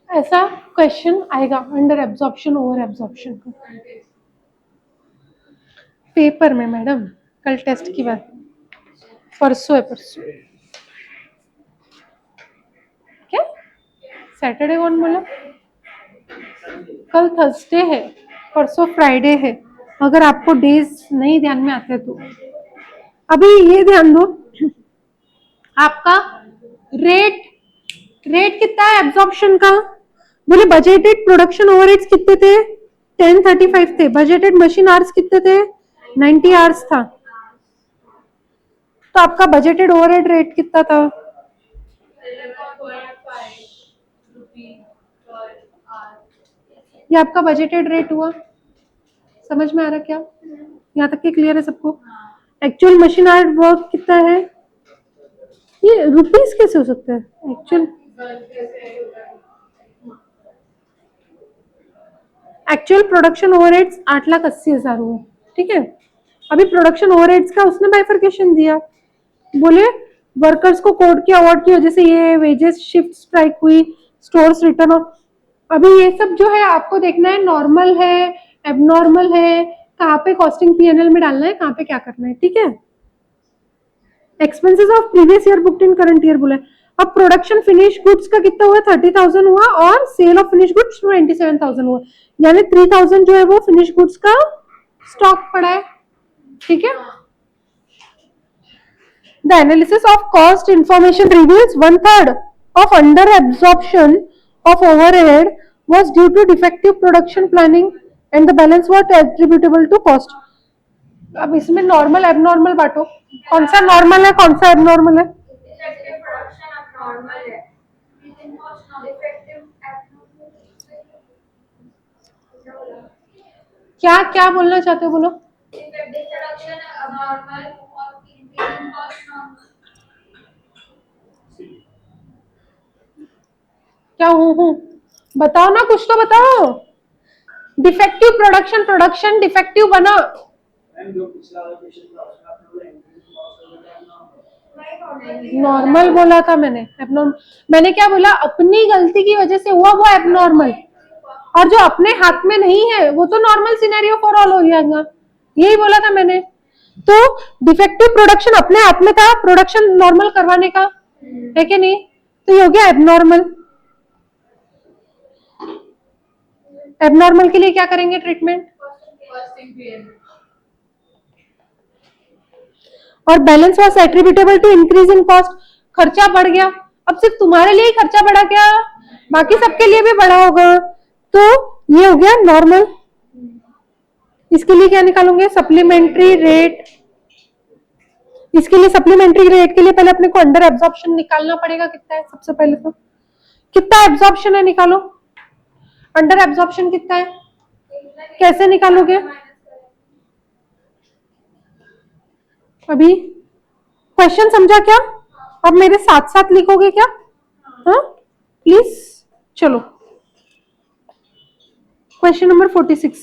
ऐसा question आएगा under absorption over absorption का paper में madam कल test की बात परसों है परसों क्या सैटरडे कौन बोला कल थर्सडे है परसों फ्राइडे है अगर आपको डेज नहीं ध्यान में आते तो अभी ये ध्यान दो आपका रेट रेट कितना है एब्जॉर्प्शन का बोले बजटेड प्रोडक्शन ओवरहेड्स कितने थे 1035 थे बजटेड मशीन आवर्स कितने थे 90 आवर्स था तो आपका बजटेड ओवरहेड रेट कितना था ये आपका बजटेड रेट हुआ समझ में आ रहा क्या यहाँ तक के क्लियर है सबको एक्चुअल मशीन आवर्स वर्क कितना है ये रुपीस कैसे हो सकता है एक्चुअल प्रोडक्शन ओवरहेड्स 8,80,000 हुए ठीक है अभी प्रोडक्शन ओवरहेड्स का उसने बाइफरकेशन दिया बोले वर्कर्स को कोड की अवार्ड की वजह से ये वेजेस शिफ्ट स्ट्राइक हुई स्टोर्स रिटर्न ऑफ अभी ये सब जो है आपको देखना है नॉर्मल है एबनॉर्मल है कहाँ पे कॉस्टिंग पीएनएल में डालना है कहाँ पे क्या करना है ठीक है expenses of previous year booked in current year बोले अब प्रोडक्शन फिनिश गुड्स का कितना हुआ 30,000 हुआ और सेल ऑफ फिनिश गुड्स 27,000 हुआ यानी 3,000 जो है वो फिनिश गुड्स का स्टॉक पड़ा है ठीक है The analysis of cost information reveals one-third of under-absorption of overhead was due to defective production planning and the balance was attributable to cost. अब इसमें नॉर्मल एबनॉर्मल बांटो कौन सा नॉर्मल है कौन सा एबनॉर्मल है Effective production abnormal है. Defective abnormal. क्या क्या बोलना चाहते हो बोलो Defective production abnormal और increasing cost normal. क्या हूँ बताओ ना कुछ तो बताओ डिफेक्टिव प्रोडक्शन प्रोडक्शन डिफेक्टिव बना एंड जो पिछला वाला क्वेश्चन था उसमें आपने बोला इंक्रीज कॉस्ट नॉर्मल बोला था मैंने एबनॉर्मल मैंने क्या बोला अपनी गलती की वजह से हुआ वो एबनॉर्मल और जो अपने हाथ में नहीं है वो तो नॉर्मल सिनेरियो फॉर ऑल हो जाएगा यही बोला था मैंने तो डिफेक्टिव प्रोडक्शन अपने हाथ में था प्रोडक्शन नॉर्मल करवाने का है कि नहीं तो ये हो गया एबनॉर्मल एबनॉर्मल के लिए क्या करेंगे ट्रीटमेंट और balance was attributable to increase in cost खर्चा बढ़ गया अब सिर्फ तुम्हारे लिए ही खर्चा बढ़ा क्या बाकी सबके लिए भी बढ़ा होगा तो ये हो गया नॉर्मल इसके लिए क्या निकालोगे सप्लीमेंट्री रेट इसके लिए सप्लीमेंट्री रेट के लिए पहले अपने को अंडर एब्जॉर्प्शन निकालना पड़ेगा कितना है सबसे पहले तो कितना एब्जॉर्प्शन है निकालो अंडर एब्जॉर्प्शन कितना है कैसे निकालोगे अभी क्वेश्चन समझा क्या अब मेरे साथ साथ लिखोगे क्या हाँ प्लीज चलो क्वेश्चन नंबर 46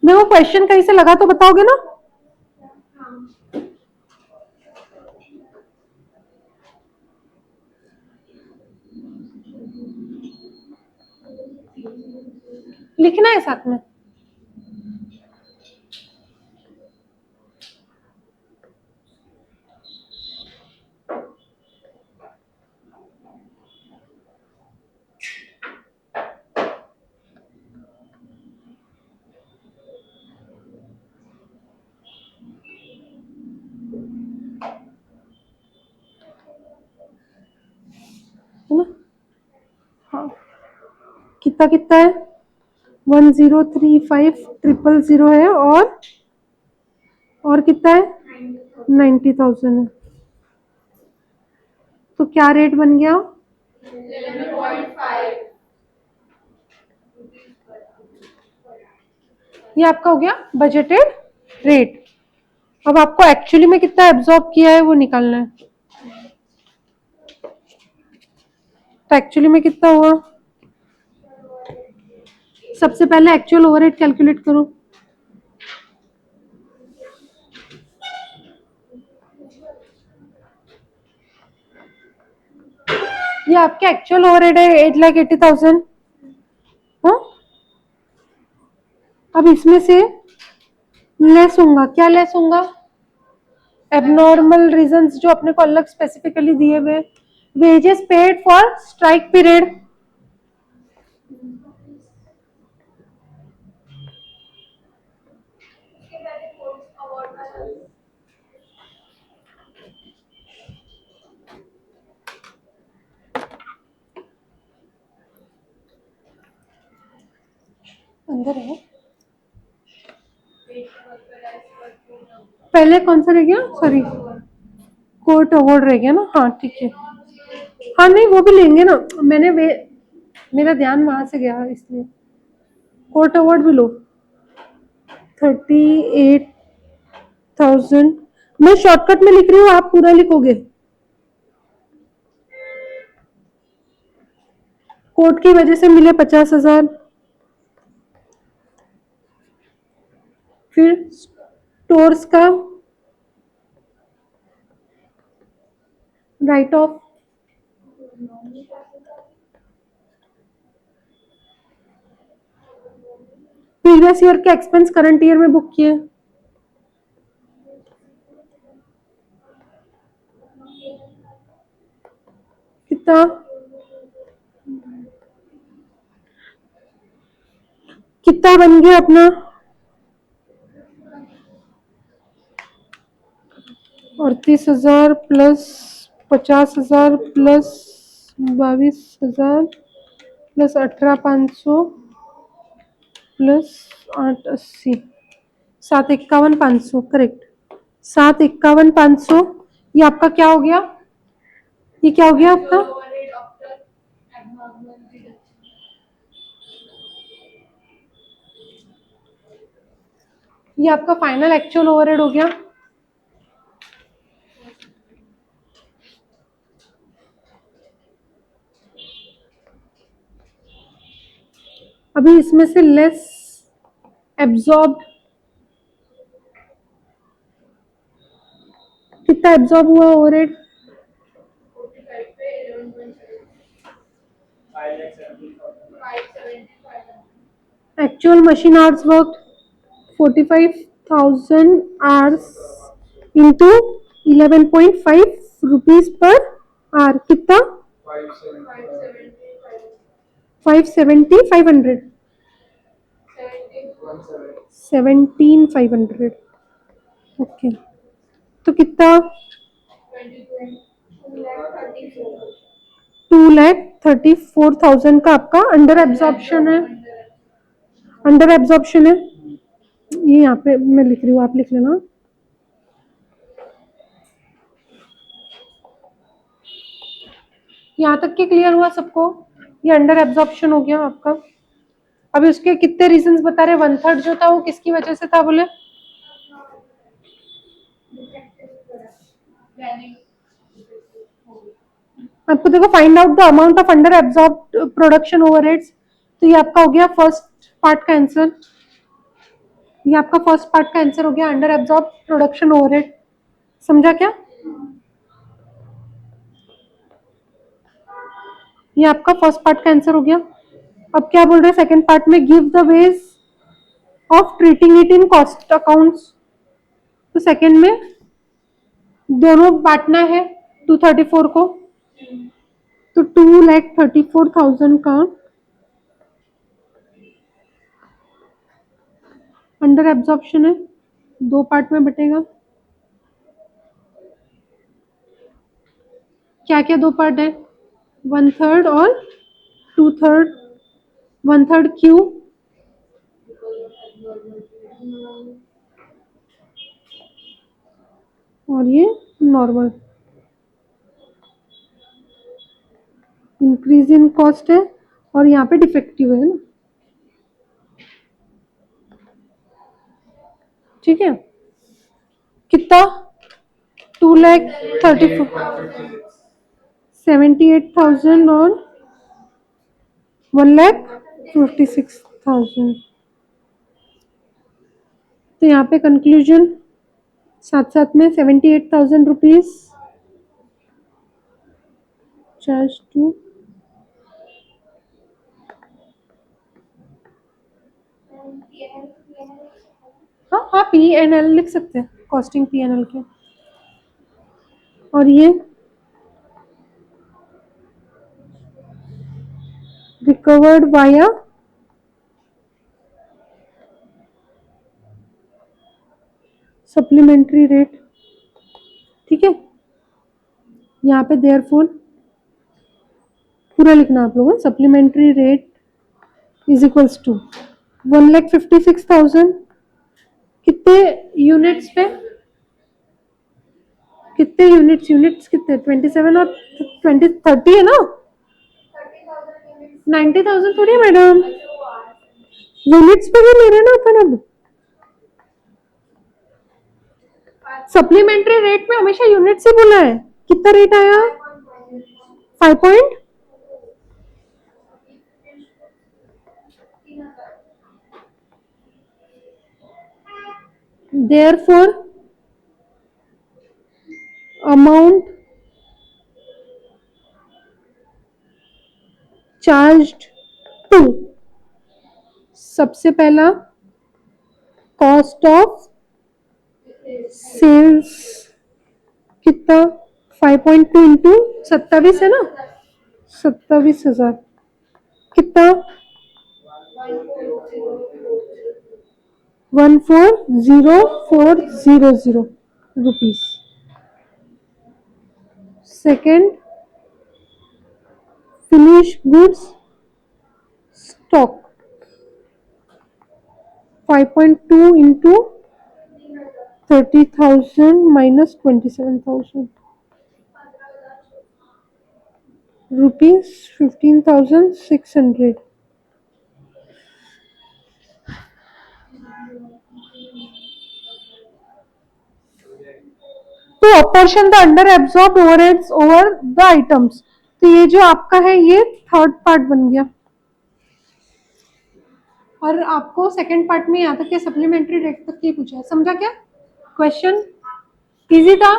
मैं वो क्वेश्चन कहीं से लगा तो बताओगे ना लिखना है साथ में कितना कितना है 1035,000 है और कितना है 90,000 है। तो क्या रेट बन गया 11.5 ये आपका हो गया बजटेड रेट। अब आपको एक्चुअली में कितना एब्जॉर्ब किया है वो निकालना है। तो एक्चुअली में कितना हुआ सबसे पहले एक्चुअल ओवरहेड कैलकुलेट करो। ये आपके एक्चुअल ओवरहेड है 8,80,000। हाँ अब इसमें से लेस होगा क्या लेस होगा एबनॉर्मल रीजंस जो अपने को अलग स्पेसिफिकली दिए हुए wages paid for strike period उसके पहले कोर्स अवार्ड वाला अंदर है पहले कौन सा रह गया सॉरी कोर्ट अवार्ड रह गया ना हाँ ठीक है हाँ नहीं वो भी लेंगे ना मेरा ध्यान वहां से गया इसलिए कोर्ट अवार्ड भी लो 38,000 मैं शॉर्टकट में लिख रही हूँ आप पूरा लिखोगे कोर्ट की वजह से मिले 50,000 फिर स्टोर्स का राइट ऑफ प्रीवियस ईयर के एक्सपेंस करंट ईयर में बुक किए कितना कितना बन गया अपना 38,000 plus 50,000 plus 22,000 plus 18,500 plus 880 751,500 correct 751,500 ये आपका क्या हो गया ये क्या हो गया आपका ओवरहेड आफ्टर एबनॉर्मल रिडक्शन ये आपका फाइनल एक्चुअल ओवरहेड हो गया अभी इसमें से लेस एब्जॉर्ब कितना एब्जॉर्ब हुआ ओवरहेड 45 पे 11.7 575 actual machine hours work 45,000 hours into 11.5 rupees per hour कितना 570 500 17,500 ओके तो कितना 2,34,000 का आपका अंडर एब्जॉर्प्शन है ये यहाँ पे मैं लिख रही हूँ आप लिख लेना यहाँ तक के क्लियर हुआ सबको ये अंडर एब्जॉर्प्शन हो गया आपका अभी उसके कितने रीजंस बता रहे 1/3 जो था वो किसकी वजह से था बोले आपको देखो find out the amount of under absorb production overheads तो ये आपका हो गया फर्स्ट पार्ट का आंसर ये आपका फर्स्ट पार्ट का आंसर हो गया अंडर एब्जॉर्ब प्रोडक्शन ओवरहेड समझा क्या ये आपका फर्स्ट पार्ट का आंसर हो गया अब क्या बोल रहे हैं सेकंड पार्ट में give the ways of treating it in cost accounts तो सेकंड में दोनों बांटना है 234 को तो 2,34,000 का अंडर एब्जॉर्प्शन है दो पार्ट में बटेगा क्या क्या दो पार्ट है 1/3 और 2/3 1/3 क्यू, और ये नॉर्मल। इंक्रीज इन कॉस्ट है और यहाँ पे डिफेक्टिव है ना, ठीक है। कितना? 2,34,78,000 और 1,56,000। तो यहाँ पे कंक्लूजन साथ साथ में 78,000 रुपीज चार्ज टू, हाँ हाँ PNL लिख सकते हैं, कॉस्टिंग PNL के। और ये रिकवर्ड वाया सप्लीमेंट्री रेट, ठीक है। यहाँ पे देयरफॉर पूरा लिखना आप लोगों, supplementary rate is equals to 1,56,000 कितने यूनिट्स पे, कितने यूनिट्स कितने 27 और 30 है ना, 90,000 थोड़ी मैडम, यूनिट्स पे भी ले रहे ना अपन। अब सप्लीमेंट्री रेट में हमेशा यूनिट से बोला है, कितना रेट आया 5 point, therefore amount charged to, सबसे पहला कॉस्ट ऑफ सेल्स कितना 5.2 इंटू 27 है ना, 27,000 कितना 14,0400 rupees. Second finish goods stock 5.2 into 30,000 minus 27,000 rupees 15,600। तो apportion the under absorb overheads over the items, तो ये जो आपका है ये थर्ड पार्ट बन गया। और आपको सेकंड पार्ट में यहाँ तक के सप्लीमेंट्री रेट तक की पूछा है, समझा क्या क्वेश्चन? इजी था,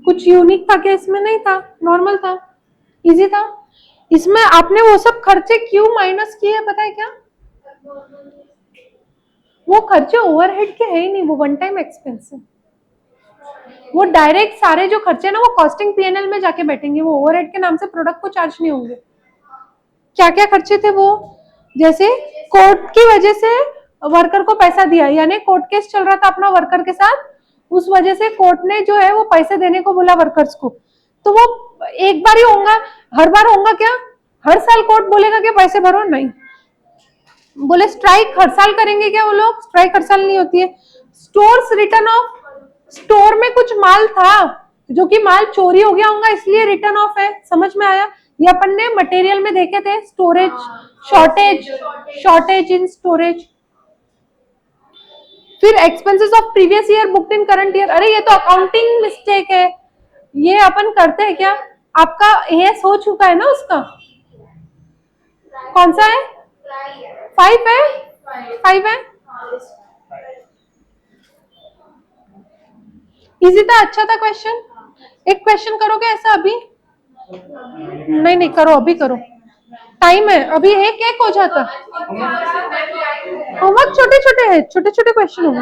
कुछ यूनिक था क्या इसमें? नहीं था, नॉर्मल था, इजी था। इसमें आपने वो सब खर्चे क्यों माइनस किए पता है क्या? वो खर्चे ओवरहेड के है ही नहीं, वो वन टाइम एक्सपेंस है। वो डायरेक्ट सारे जो खर्चे ना वो कॉस्टिंग पीएनएल में जाके बैठेंगे, वो ओवरहेड के नाम से प्रोडक्ट को चार्ज नहीं होंगे। क्या क्या खर्चे थे वो? जैसे कोर्ट की वजह से वर्कर को पैसा दिया, यानी कोर्ट केस चल रहा था अपना वर्कर के साथ, उस वजह से कोर्ट ने जो है वो पैसे देने को बोला वर्कर्स को, तो वो एक बार ही होगा, हर बार होगा क्या? हर साल कोर्ट बोलेगा कि पैसे भरो? नहीं। बोले स्ट्राइक हड़ताल करेंगे क्या वो लोग? स्ट्राइक हड़ताल नहीं होती है। स्टोर्स रिटर्न ऑफ, स्टोर में कुछ माल था जो कि माल चोरी हो गया होगा इसलिए रिटर्न ऑफ है, समझ में आया? ये अपन ने मटेरियल में देखे थे, स्टोरेज शॉर्टेज इन स्टोरेज। फिर expenses of previous year booked in current year, अरे ये तो अकाउंटिंग मिस्टेक है, ये अपन करते हैं क्या? आपका एएस हो चुका है ना उसका, कौन सा है? 5 है, 5 है। इजी था, अच्छा था क्वेश्चन। एक क्वेश्चन करोगे ऐसा अभी? नहीं नहीं करो, अभी करो, टाइम है अभी, एक एक हो जाता। होमवर्क छोटे छोटे है, छोटे छोटे क्वेश्चन होंगे,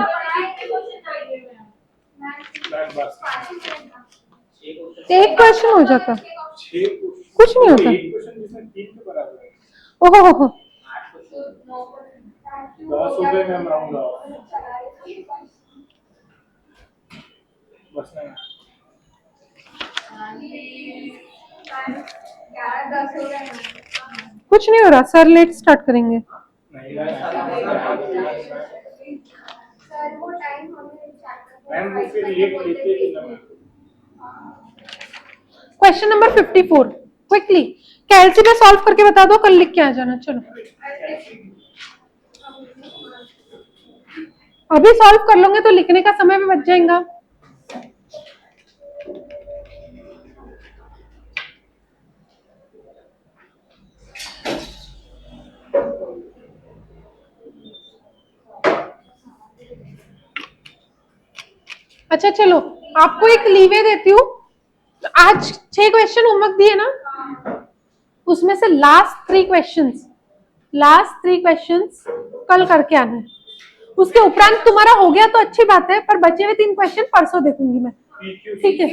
एक क्वेश्चन हो जाता, कुछ नहीं होता। ओहो हो, 10 रुपए में हम राउंड बस नहीं 11-10 हो रहे हैं। कुछ नहीं हो रहा सर, लेट स्टार्ट करेंगे। सर वो टाइम हमें मैम वो फिर लेट लेते हैं ना मैम। क्वेश्चन नंबर 54 क्विकली कैलसी पे सॉल्व करके बता दो, कल लिख के आ जाना। चलो अभी सॉल्व कर लोगे तो लिखने का समय भी बच जाएगा। अच्छा चलो, आपको एक लीवे देती हूँ। आज 6 क्वेश्चन होमवर्क दिए ना, उसमें से लास्ट 3 क्वेश्चंस कल करके आना है। उसके उपरांत तुम्हारा हो गया तो अच्छी बात है, पर बचे हुए 3 क्वेश्चन परसों देखूंगी मैं, ठीक है?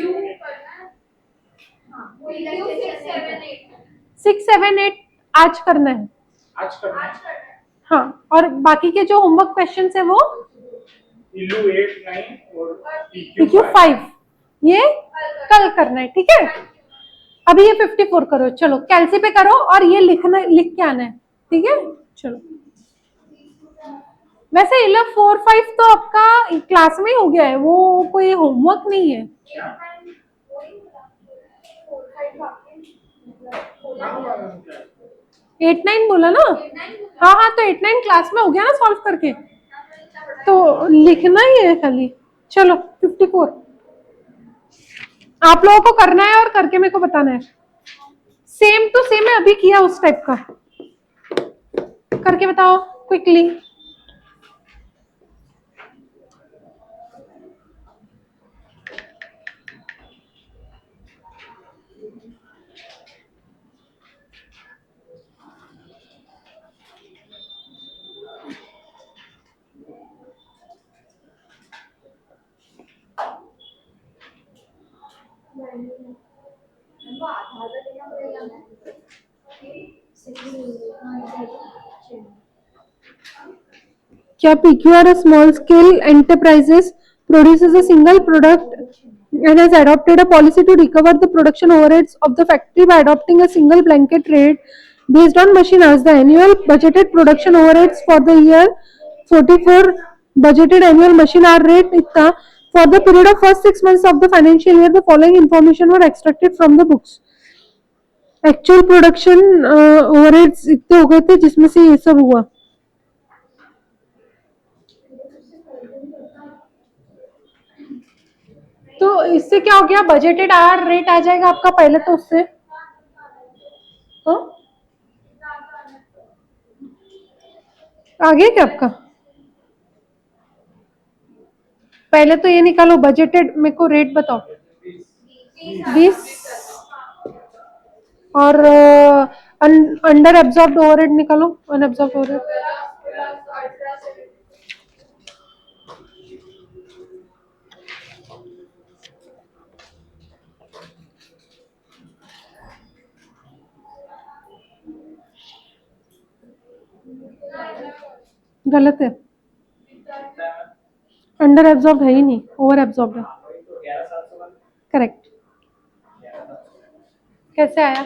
6, 7, 8 आज करना है। आज करना है। हाँ, और बाकी के जो होमवर्क क्वेश्चन है वो इलू 8, 9 और PQ 5 ये कल करना है, ठीक है? अभी ये 54 करो, चलो कैलसी पे करो और ये लिख के आना है, ठीक है? चलो वैसे 11, 4, 5 तो आपका क्लास में ही हो गया है, वो कोई होमवर्क नहीं है। 8, 9 बोला ना? हाँ हाँ, तो 8, 9 क्लास में हो गया ना सॉल्व करके, तो लिखना ही है खाली। चलो 54 आप लोगों को करना है और करके मेरे को बताना है। सेम टू सेम है, अभी किया उस टाइप का, करके बताओ क्विकली। क्या PQ are a small scale enterprises produces a single product and has adopted a policy to recover the production overheads of the factory by adopting a single blanket rate based on machine hours. The annual budgeted production overheads for the year 44 budgeted annual machine hour rate इतना. For the period of first 6 months of the financial year, the following information were extracted from the books. Actual production overheads इतने हो गए थे जिसमें से ये सब हुआ. तो इससे क्या हो गया, बजटेड आर रेट आ जाएगा आपका पहले, तो उससे आगे क्या आपका पहले तो ये निकालो बजटेड, मेरे को रेट बताओ 20 और अंडर एब्जॉर्ब्ड ओवरहेड निकालो, अनएब्जॉर्ब्ड ओवरहेड गलत है, अंडर एब्जॉर्ब्ड है ही नहीं, ओवर एब्जॉर्ब्ड है। करेक्ट। कैसे आया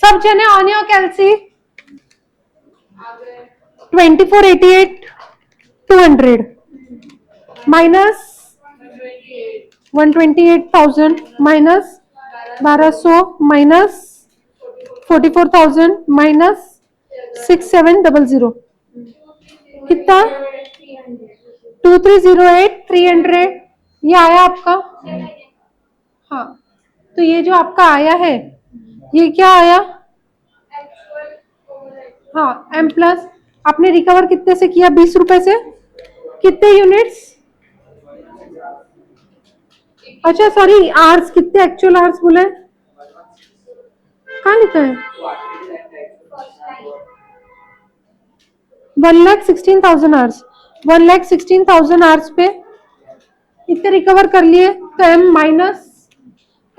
सब जने on your calci 2488 200 minus 128,000 minus 1200 minus 44,000 minus 6700 कितना 2308 300 ये आया आपका। हाँ, तो ये जो आपका आया है ये क्या आया, हाँ एम प्लस आपने रिकवर कितने से किया 20 रुपए से, कितने यूनिट्स, अच्छा सॉरी आवर्स, कितने एक्चुअल आवर्स बोले, कहाँ लिखा है 1,16,000 आवर्स, 1,16,000 आवर्स पे इतने रिकवर कर लिए, तो एम माइनस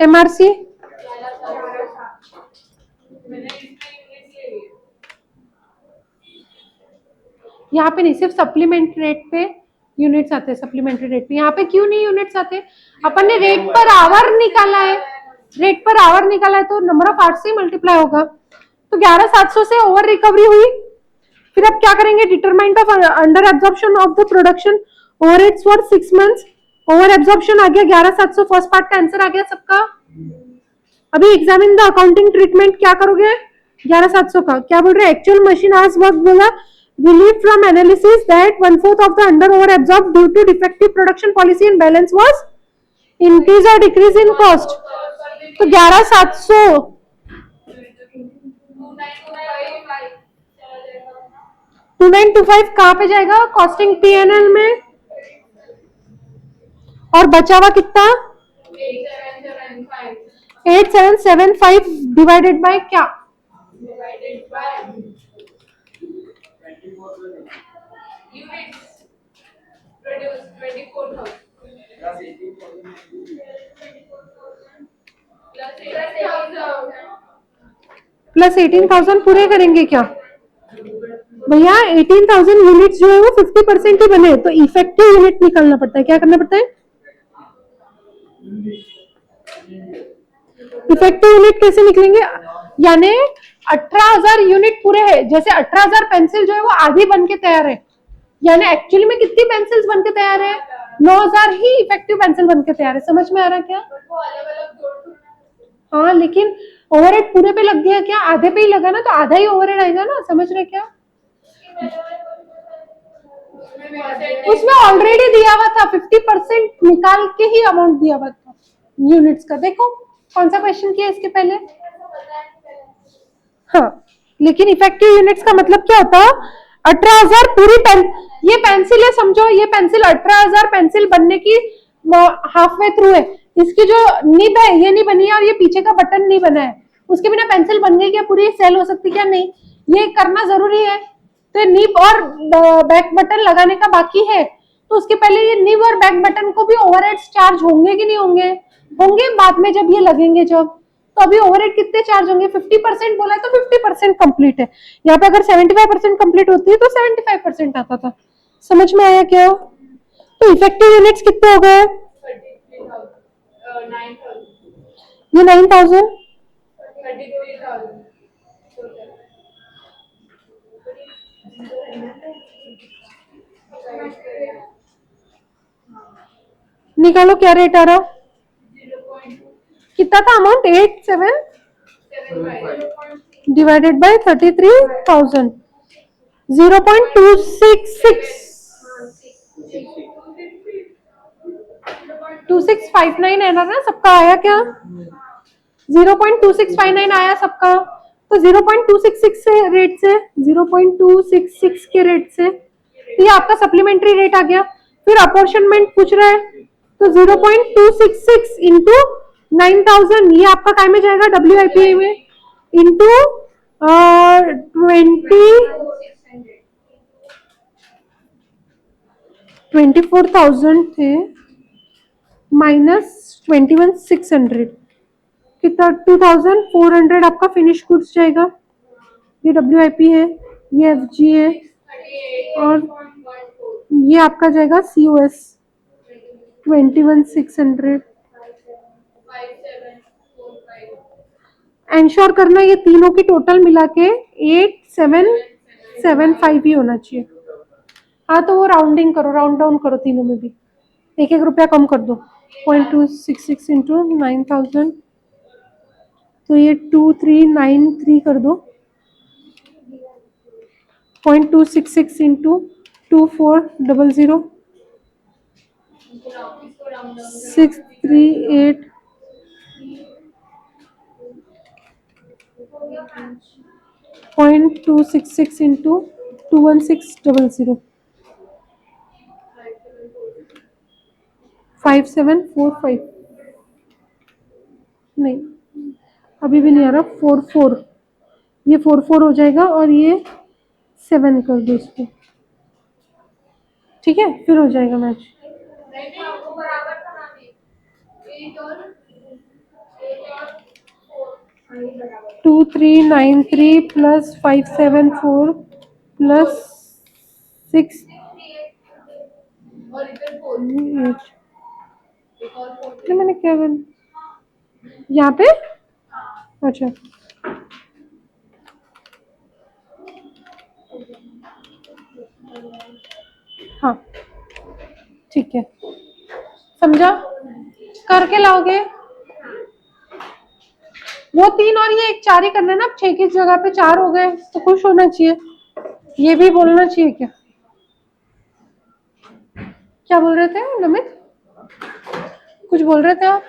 MRC यहाँ पे नहीं, सिर्फ सप्लीमेंट्री रेट पे यूनिट्स आते हैं, सप्लीमेंट्री रेट पे यहाँ पे क्यों नहीं यूनिट्स आते, अपन ने रेट पर आवर निकाला है, रेट पर आवर निकाला है तो नंबर ऑफ आवर्स से मल्टीप्लाई होगा, तो 11,700 से ओवर रिकवरी हुई। फिर अब क्या करेंगे, determined of under absorption of the production overheads for 6 months. Over absorption आ गया 11,700, फर्स्ट पार्ट का आंसर आ गया सबका। अभी एग्जामिन द अकाउंटिंग ट्रीटमेंट, क्या करोगे 11,700 का, क्या बोल रहे हैं, एक्चुअल मशीन आवर्स वर्क बोला, relieved from analysis that 1/4 of the under over absorbed due to defective production policy and balance was increase or decrease in cost। तो 11,700 2925 कहाँ पे जाएगा, कॉस्टिंग पीएनएल में, और बचा हुआ कितना 8775 डिवाइडेड बाय क्या, प्लस 18,000 पूरे करेंगे क्या भैया, 18,000 यूनिट्स जो है वो 50% ही बने, तो इफेक्टिव यूनिट निकालना पड़ता है, क्या करना पड़ता है, इफेक्टिव यूनिट कैसे निकलेंगे, यानी 18,000 यूनिट पूरे है, जैसे 18,000 पेंसिल जो है वो आधी बन के तैयार है, यानी एक्चुअली में कितनी पेंसिल्स बन के तैयार है, 9,000 ही इफेक्टिव पेंसिल बन के तैयार है। समझ में आ रहा है क्या, हाँ लेकिन ओवरहेड पूरे पे लग गया क्या, आधे पे ही लगा ना, तो आधा ही ओवरहेड आएगा ना, समझ रहे क्या, उसमें ऑलरेडी दिया हुआ था 50% निकाल के ही अमाउंट दिया हुआ था यूनिट्स का। देखो कौन सा क्वेश्चन किया इसके पहले, हाँ लेकिन इफेक्टिव यूनिट्स का मतलब क्या होता है, 18,000 पूरी पेन, ये पेंसिल है समझो, ये पेंसिल 18,000 पेंसिल बनने की हाफ वे थ्रू है, इसकी जो निब है ये नहीं बनी है और ये पीछे का बटन नहीं बना है, उसके बिना पेंसिल बन गई क्या, पूरी सेल हो सकती क्या, नहीं, ये करना जरूरी है, तो निब और बैक बटन लगाने का बाकी है, तो उसके पहले ये निब और बैक बटन को भी ओवरहेड्स चार्ज होंगे कि नहीं होंगे, होंगे बाद में जब ये लगेंगे जब, तो अभी ओवरहेड कितने चार्ज होंगे, 50% बोला है तो 50% कंप्लीट है, यहाँ पे अगर 75% कंप्लीट होती है तो 75% आता था। समझ में आया क्या, तो इफेक्टिव यूनिट्स कितने हो गए, ये 9,000, निकालो क्या रेट आ रहा, कितना था अमाउंट, 87 डिवाइडेड बाय 33,000, 0.266 2659 है ना सबका, आया क्या 0.2659 आया सबका, तो 0.266 से रेट से 0.266 के रेट से, तो ये आपका सप्लीमेंट्री रेट आ गया। फिर अपॉर्शनमेंट पूछ रहा है, तो 0.266 इंटू 9,000, ये आपका काय में जाएगा, WIPI में, इंटू 24,000 थे माइनस 21,600, कितना 2,400 आपका फिनिश गुड्स जाएगा, ये WIP है, ये FG है, और ये आपका जाएगा COS 21,600। एंश्योर करना ये तीनों की टोटल मिला के 8,775 ही होना चाहिए, हाँ तो वो राउंडिंग करो, राउंड डाउन करो, तीनों में भी 1-1 रुपया कम कर दो, 0.266 इंटू 9,000, तो ये 2393 कर दो, 0.266 इंटू 2400, 638, 0.266 इंटू 21600, 5745, नहीं अभी भी नहीं आ रहा, 44, ये 44 हो जाएगा, और ये 7 कर दो इसको, ठीक है, फिर हो जाएगा मैच। 2393 प्लस 574 प्लस 6 मैंने क्या कर यहाँ पे, अच्छा हाँ ठीक है, समझा? करके लाओगे वो 3 और ये 1 4 ही करना है ना, अब 6 की जगह पे 4 हो गए तो खुश होना चाहिए। ये भी बोलना चाहिए क्या? क्या बोल रहे थे नमित? कुछ बोल रहे थे आप?